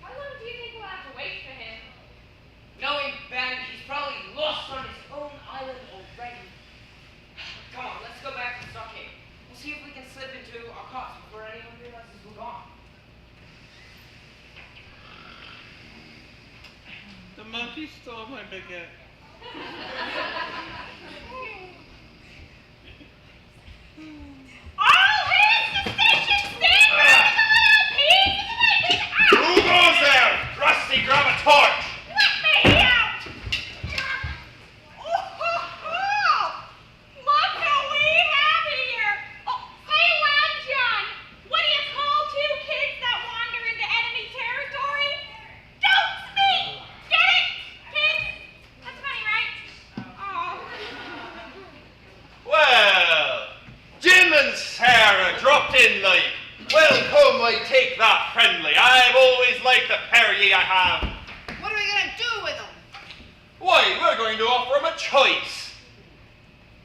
How long do you think we'll have to wait for him? Knowing Ben, he's probably lost on his own island already. Come on, let's go back to the stockade. We'll see if we can slip into our cots before anyone realizes we're gone. The monkey stole my baguette. All hands to station! Stand by the oil piece! Who goes there? Rusty, grab a torch. Let me out! Look who we have here! Oh, hey, Lad John! What do you call two kids that wander into enemy territory? Don't speak! Get it? Kids? That's funny, right? Oh. Well, Jim and Sarah dropped in like, welcome, I take that friendly. I've always liked the pair ye I have. What are we gonna do with them? Why, we're going to offer them a choice.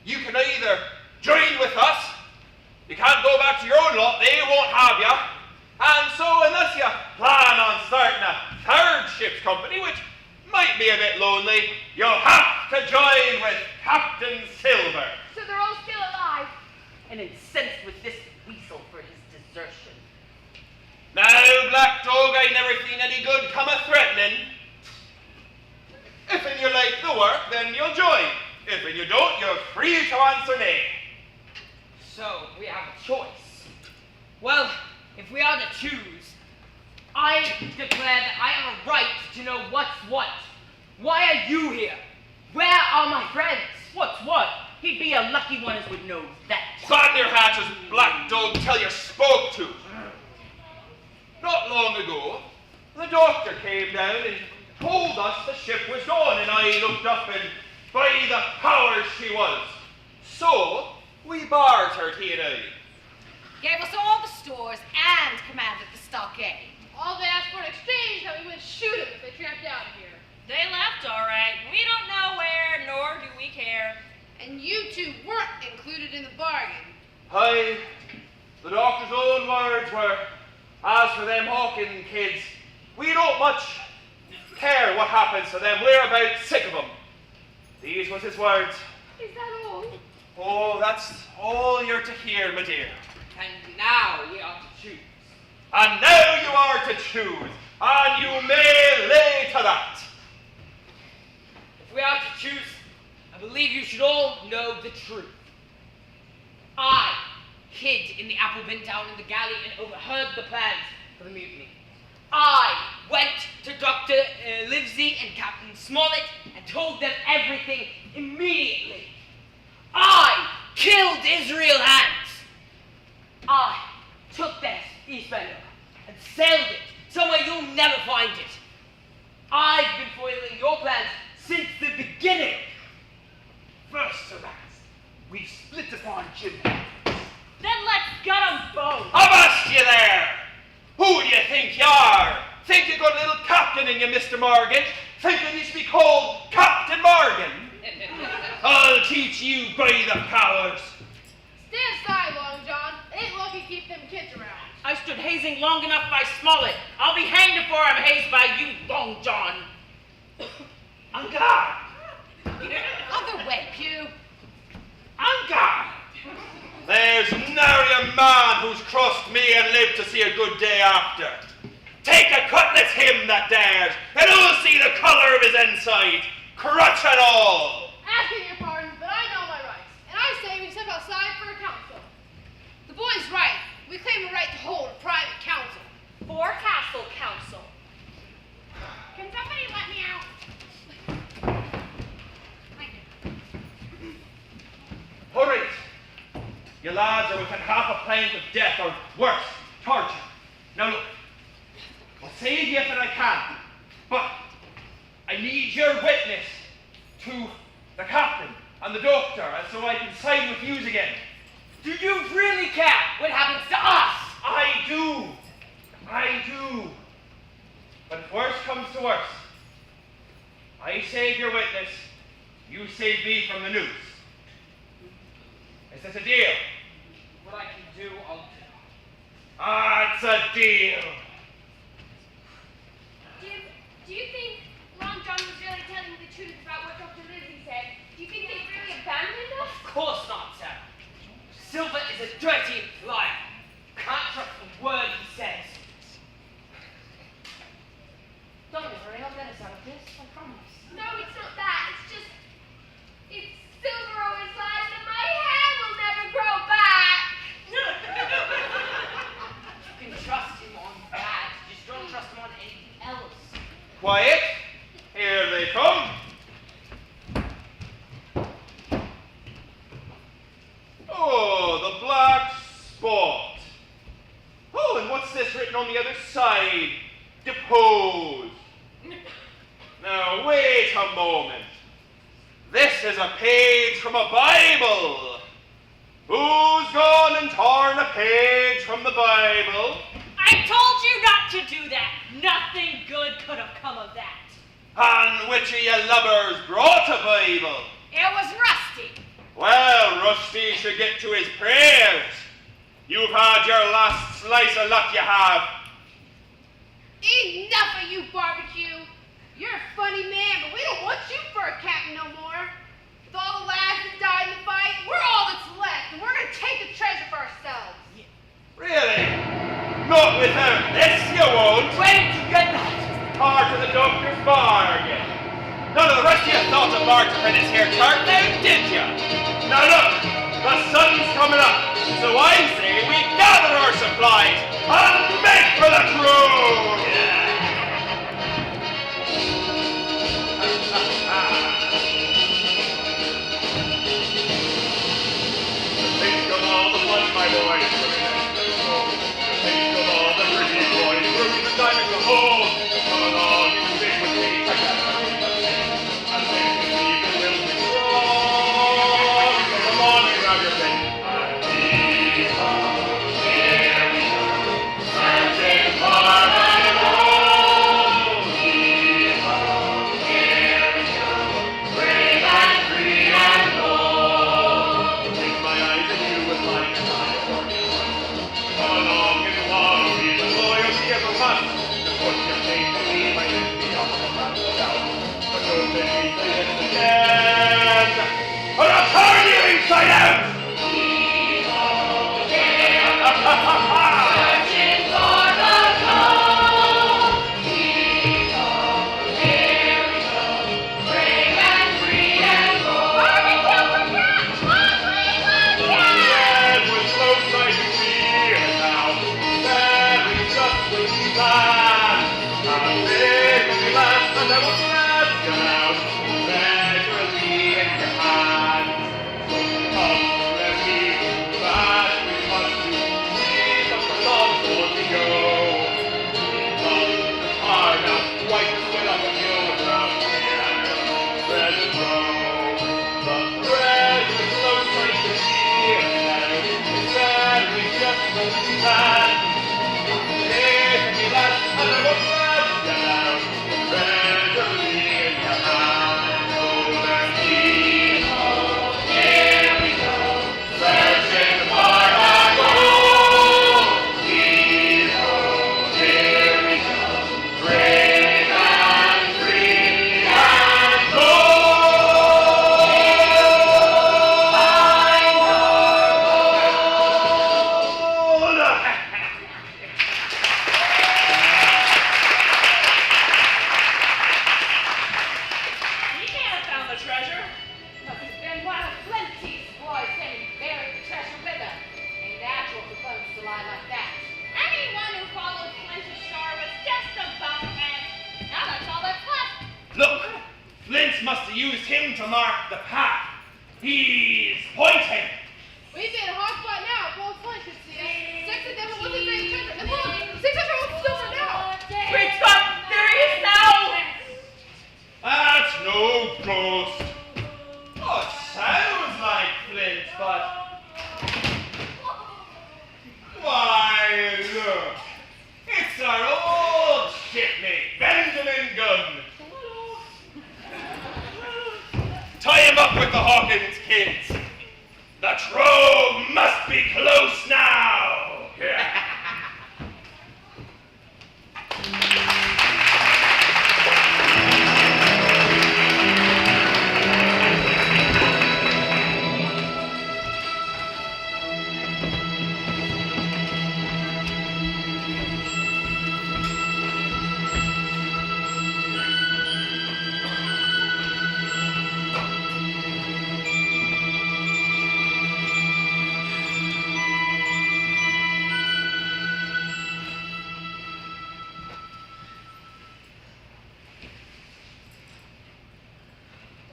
You can either join with us, you can't go back to your own lot, they won't have you. And so unless you plan on starting a third ship's company, which might be a bit lonely, you'll have to join with Captain Silver. So they're all still alive. And incensed with this weasel for his desertion. Now, Black Dog, I never seen any good come a threatening. If you like the work, then you'll join. If you don't, you're free to answer nay. So, we have a choice. Well, if we are to choose, I declare that I have a right to know what's what. Why are you here? Where are my friends? What's what? He'd be a lucky one as would know that. Fan your hatches, Black Dog, till you're spoke to. Not long ago, the doctor came down and told us the ship was gone, and I looked up and by the powers she was. So, we bartered, he and I. Gave us all the stores and commanded the stockade. All they asked for in exchange that we would shoot them if they tramped out of here. They left all right. We don't know where, nor do we care. And you two weren't included in the bargain. Aye, the doctor's own words were, as for them Hawking kids, we don't much care what happens to them. We're about sick of them. These was his words. Is that all? Oh, that's all you're to hear, my dear. And now we are to choose. And now you are to choose, and you may lay to that. If we are to choose, I believe you should all know the truth. I hid in the apple bin down in the galley and overheard the plans for the mutiny. I went to Dr. Livesey and Captain Smollett and told them everything immediately. I killed Israel Hands. I took that East Bengal and sailed it somewhere you'll never find it. I've been foiling your plans since the beginning. First to last, we split upon Jim. Then let's get 'em both. Avast you there! Who do you think you are? Think you got a little captain in you, Mr. Morgan? Thinking you should be called Captain Morgan? I'll teach you by the powers. Stand aside, Long John. It ain't lucky to keep them kids around. I stood hazing long enough by Smollett. I'll be hanged before I'm hazed by you, Long John. On guard! Other way, Pew. On guard! There's nary a man who's crossed me and lived to see a good day after. Take a cutlass him that dares, and who'll see the colour of his inside, crutch and all. Asking your pardon, but I know my rights, and I say we step outside for a council. The boy's right. We claim the right to hold a private council. Forecastle Council. Can somebody let me out? Hurry! You lads are within half a pint of death, or worse, torture. Now look, I'll save you if I can, but I need your witness to the captain and the doctor, and so I can side with yous again. Do you really care what happens to us? I do. But if worse comes to worse, I save your witness, you save me from the noose. Is this a deal? What I can do, I'll do. Ah, it's a deal. Do you think Long John was really telling the truth about what Dr. Lindsay said? Do you think they really abandoned us? Of course not, Sarah. Silver is a dirty liar. Can't trust a word he says. Don't worry, I'll get us out of this, I promise. No, it's not that. It's just... It's Silver always lies and my hair will never grow back. You can trust him on that. Just don't trust him on anything else. Quiet. Here they come. Oh, the black spot. Oh, and what's this written on the other side? Depose. Now, wait a moment. This is a page from a Bible. Who's gone and torn a page from the Bible? I told you not to do that. Nothing good could have come of that. And which of you lubbers brought a Bible? It was Rusty. Well, Rusty should get to his prayers. You've had your last slice of luck, you have. Enough of you, Barbecue. You're a funny man, but we don't want you for a captain no more. With all the lads that died in the fight, we're all that's left, and we're going to take the treasure for ourselves. Really? Not without this, you won't. Where did you get that? Part of the doctor's bargain. None of the rest of you thought of bargain for this here chart now, did you? Now look, the sun's coming up, so I say we gather our supplies and make for the crew. Think of all the fun, my boys. Think of all the pretty boys, rubies and diamonds of gold. Come along and sing with me together. And think of me the will be strong. Come on and grab your pen. And here we go, searching for my gold. Here we go, brave and free and bold. Take my eyes and you with mine and I. used him to mark the path. He's pointing. We've been hard fought now. Both flanks could see us. Six of them was a great treasure. And look, 600 old silver now. Great Scott! There he is now! That's no ghost. Oh, it sounds like Flint, but... Why, look. It's our old shipmate, Benjamin Gunn. Tie him up with the Hawkins kids. The trove must be close now. Yeah.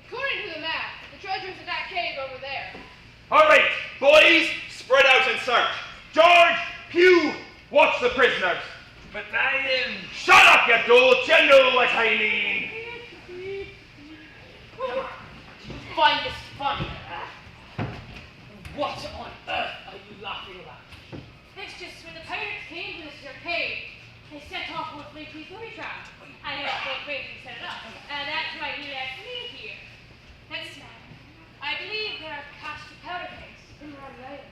According to the map, the treasure's in that cave over there. All right, boys, spread out and search. George, Hugh, watch the prisoners. But I am... Shut up, you dolt. You know what I mean. Come on. Do you find this funny? What on earth are you laughing about? It's just when the pirates came to this your cave, they sent off Wolf Lake's booby trap. I know Wolf Lake set it up, and that's why he left me here. That's I believe there are cached powder kegs in Rhode Island.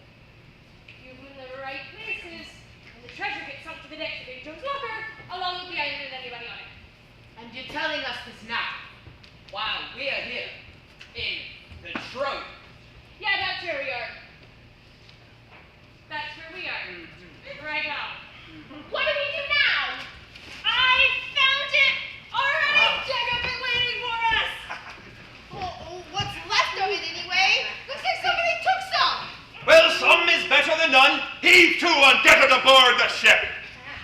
You've in the right places, and the treasure gets sunk to the decks of Big Joe's locker, along with the island and anybody on it. And you're telling us this now, while we're here, in the trove. Yeah, that's where we are. That's where we are. Right now. What do we do now? I found it already. Jacob been waiting for us. What's left of it anyway? Looks like somebody took some. Well, some is better than none. Heave to and get it aboard the ship.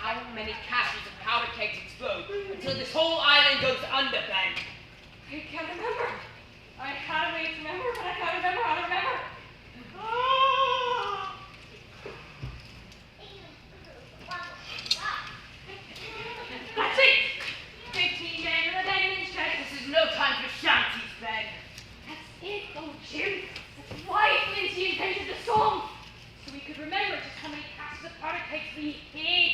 How many caches of powder kegs explode until this whole island goes under, Ben? I can't remember. I had a way to remember, but I can't remember how to remember. That's it! 15 men with a diamond check. This is no time for shanties, Ben. That's it, oh Jim. That's why Flinty invented the song. So we could remember just how many caches of powder kegs we hid.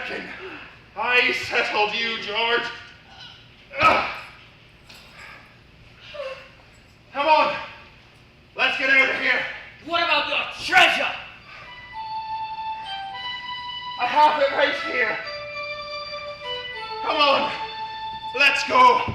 American. I settled you, George. Ugh. Come on. Let's get out of here. What about your treasure? I have it right here. Come on. Let's go.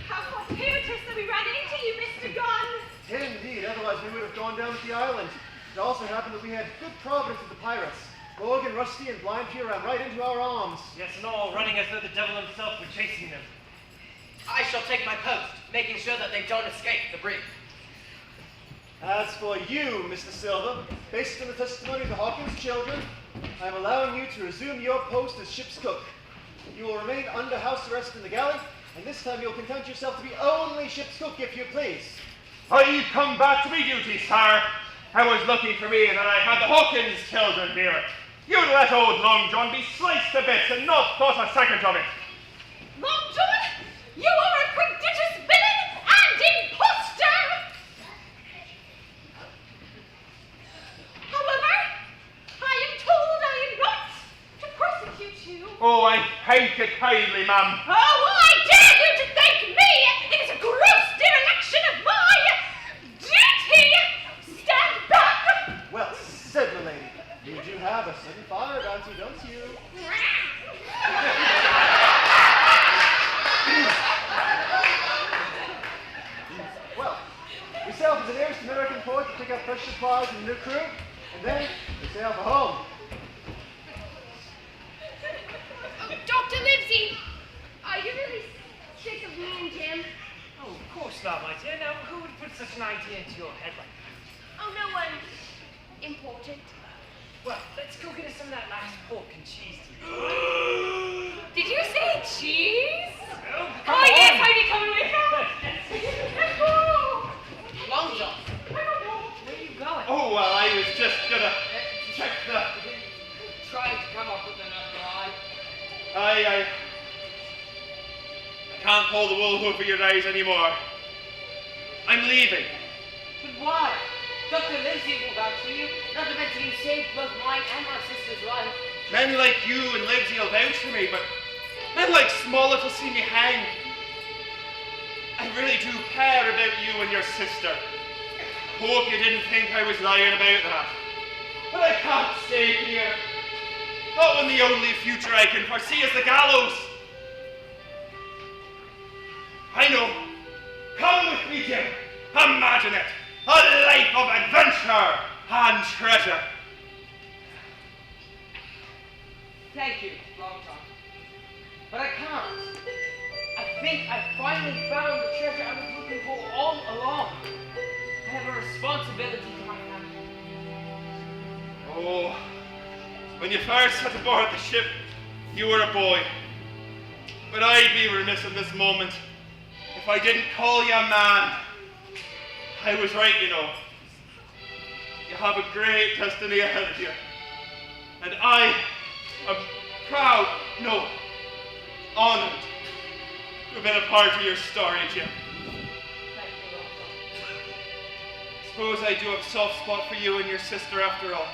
How fortuitous that we ran into you, Mr. Gunn. Indeed, otherwise we would have gone down to the island. It also happened that we had good providence with the pirates. Morgan, Rusty, and Blind Peter ran right into our arms. Yes, and all running as though the devil himself were chasing them. I shall take my post, making sure that they don't escape the brig. As for you, Mr. Silver, based on the testimony of the Hawkins children, I am allowing you to resume your post as ship's cook. You will remain under house arrest in the galley, and this time you'll content yourself to be only ship's cook if you please. I come back to me duty, sir. I was looking for me, and I had the Hawkins children here. You'd let old Long John be sliced to bits and not thought a second of it. Long John, you are a prodigious villain and impostor! However, I am told I am not to persecute you. Oh, I thank you kindly, ma'am. Oh, I dare you to thank me! It is a gross dereliction of my duty! Stand back! Well said, my lady. You do have a sudden fire about you, don't you? Well, we sail for the nearest American port to pick up fresh supplies and a new crew, and then we sail for home. Dr. Livesey, are you really sick of me and Jim? Oh, of course not, my dear. Now, who would put such an idea into your head like that? Oh, no one important. Well, let's go get us some of that last pork and cheese. Did you say cheese? Oh, Oh, yes, are you coming with us? Long John, where are you going? Oh, well, I was just gonna check the... Trying to come up with another lie. I can't pull the wool over your eyes anymore. I'm leaving. But why? Dr. Livesey will vouch for you. Not to mention you saved both mine and my sister's life. Men like you and Livesey will vouch for me, but men like Smollett will see me hang. I really do care about you and your sister. Hope you didn't think I was lying about that. But I can't stay here. Not when the only future I can foresee is the gallows. I know. Come with me, Jim. Imagine it. A life of adventure and treasure. Thank you, Long John. But I can't. I think I finally found the treasure I was looking for all along. I have a responsibility to my family. Oh, when you first set aboard the ship, you were a boy. But I'd be remiss in this moment if I didn't call you a man. I was right, you know. You have a great destiny ahead of you. And I am proud, no, honored to have been a part of your story, Jim. Suppose I do have a soft spot for you and your sister after all.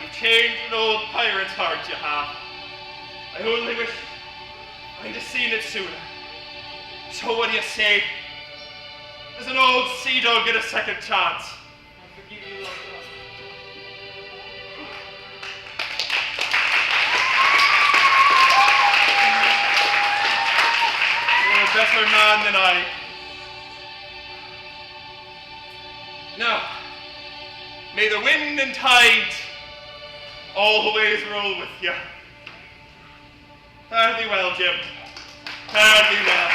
You've changed an old pirate's heart, you have. I only wish I'd have seen it sooner. So what do you say? Does an old sea dog get a second chance? I forgive you, Long John. You're a better man than I. Now, May the wind and tide always roll with you. Fare thee well, Jim. Fare thee well.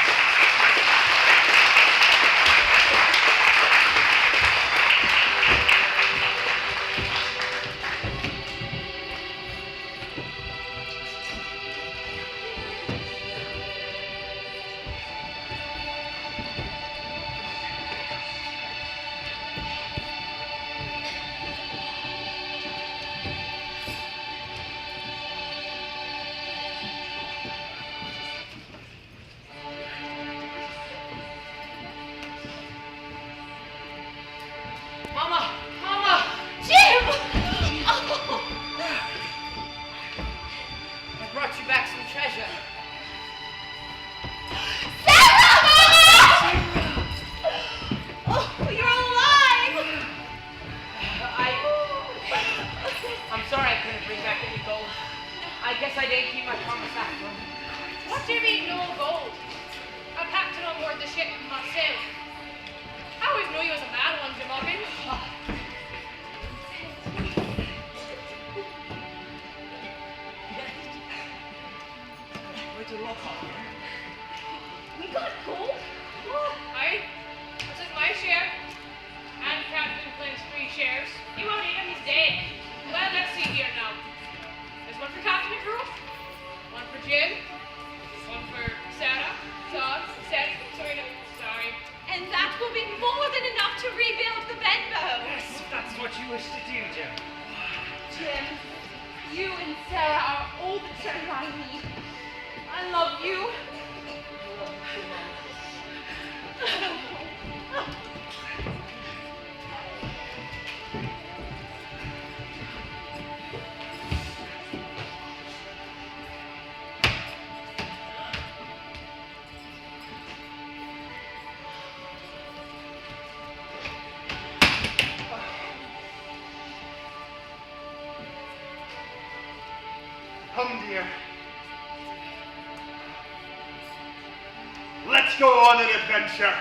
Mama! Mama! Jim! Oh. I brought you back some treasure. Sarah! Oh, you're alive! I'm sorry I couldn't bring back any gold. I guess I didn't keep my promise after all. What do you mean, no gold? A captain on board the ship myself. I always knew you was a mad one, Jim Hoggins. Where'd you look on? We got gold? Aye, I took my share. And Captain Flint's 3 shares. He won't eat him, he's dead. Well, let's see here now. There's one for Captain McGrew, one for Jim, one for Sarah, Todd, Seth, Serena, sorry. And that will be more than enough to rebuild the Benbow. Yes, if that's what you wish to do, Jim. Jim, you and Sarah are all the treasure I need. I love you. Come, dear. Let's go on an adventure.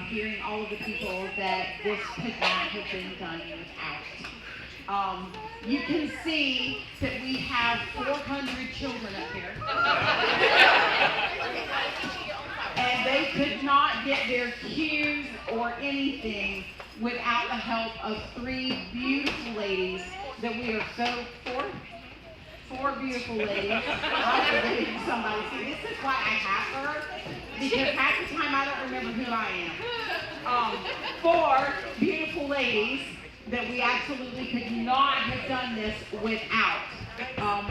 hearing all of the people that this could not have been done without. You can see that we have 400 children up here. And they could not get their cues or anything without the help of 3 beautiful ladies that we are so four beautiful ladies. I'm forgetting somebody. See, this is why I have her, because half the time I don't remember who I am. 4 beautiful ladies that we absolutely could not have done this without.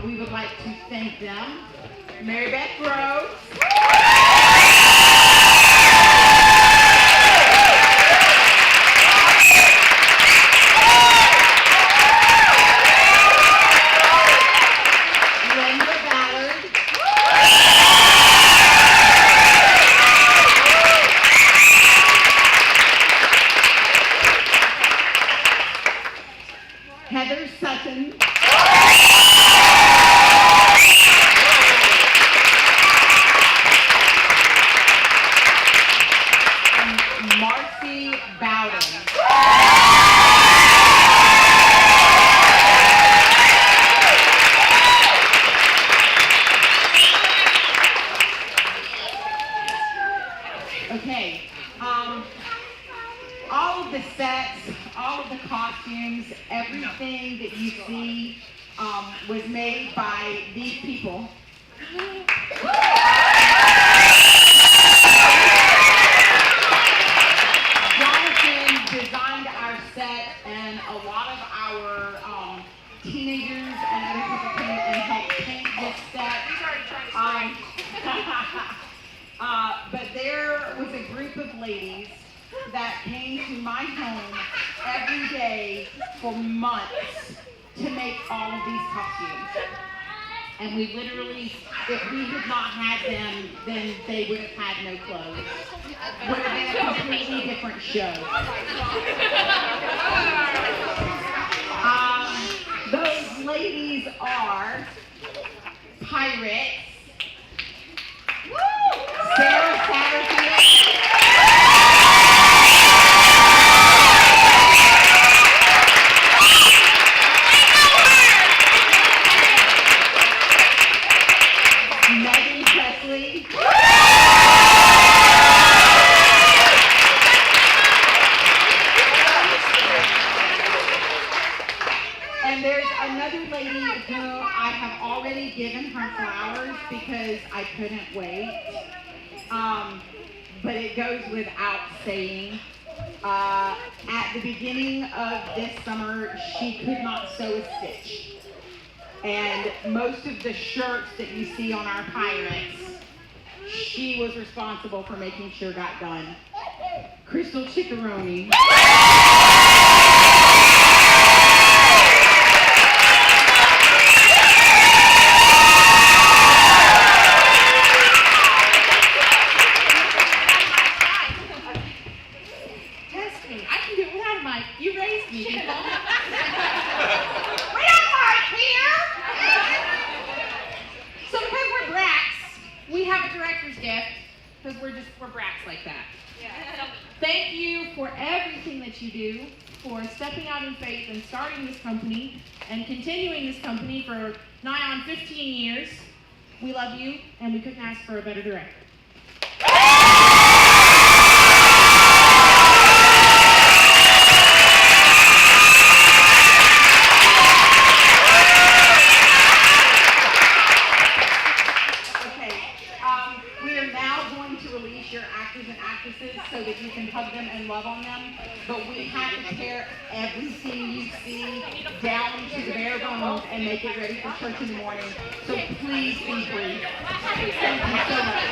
We would like to thank them. Mary Beth Groves. Heather Sutton. And Marcy Bowden. Okay. All of the sets, all of the costumes, everything that you see was made by these people. Jonathan designed our set, and a lot of our teenagers and other people came and helped paint this set. But there was a group of ladies that came to my home every day for months to make all of these costumes. And we literally, if we had not had them, then they would have had no clothes. Would have been a completely different show. Those ladies are Pirates, Sarah Satterfield, Megan Presley, and there's another lady who I have already given her flowers because I couldn't wait. But it goes without saying. At the beginning of this summer, she could not sew a stitch. And most of the shirts that you see on our Pirates, she was responsible for making sure got done. Crystal Ciccarone. Test me. I can do it without a mic. You raised me, people. So because we're brats, we have a director's gift because we're brats like that. Thank you for everything that you do, for stepping out in faith and starting this company and continuing this company for nigh on 15 years. We love you, and we couldn't ask for a better director. So that you can hug them and love on them, but we have to tear everything you see down to the bare bones and make it ready for church in the morning. So please be brief. Thank you so much.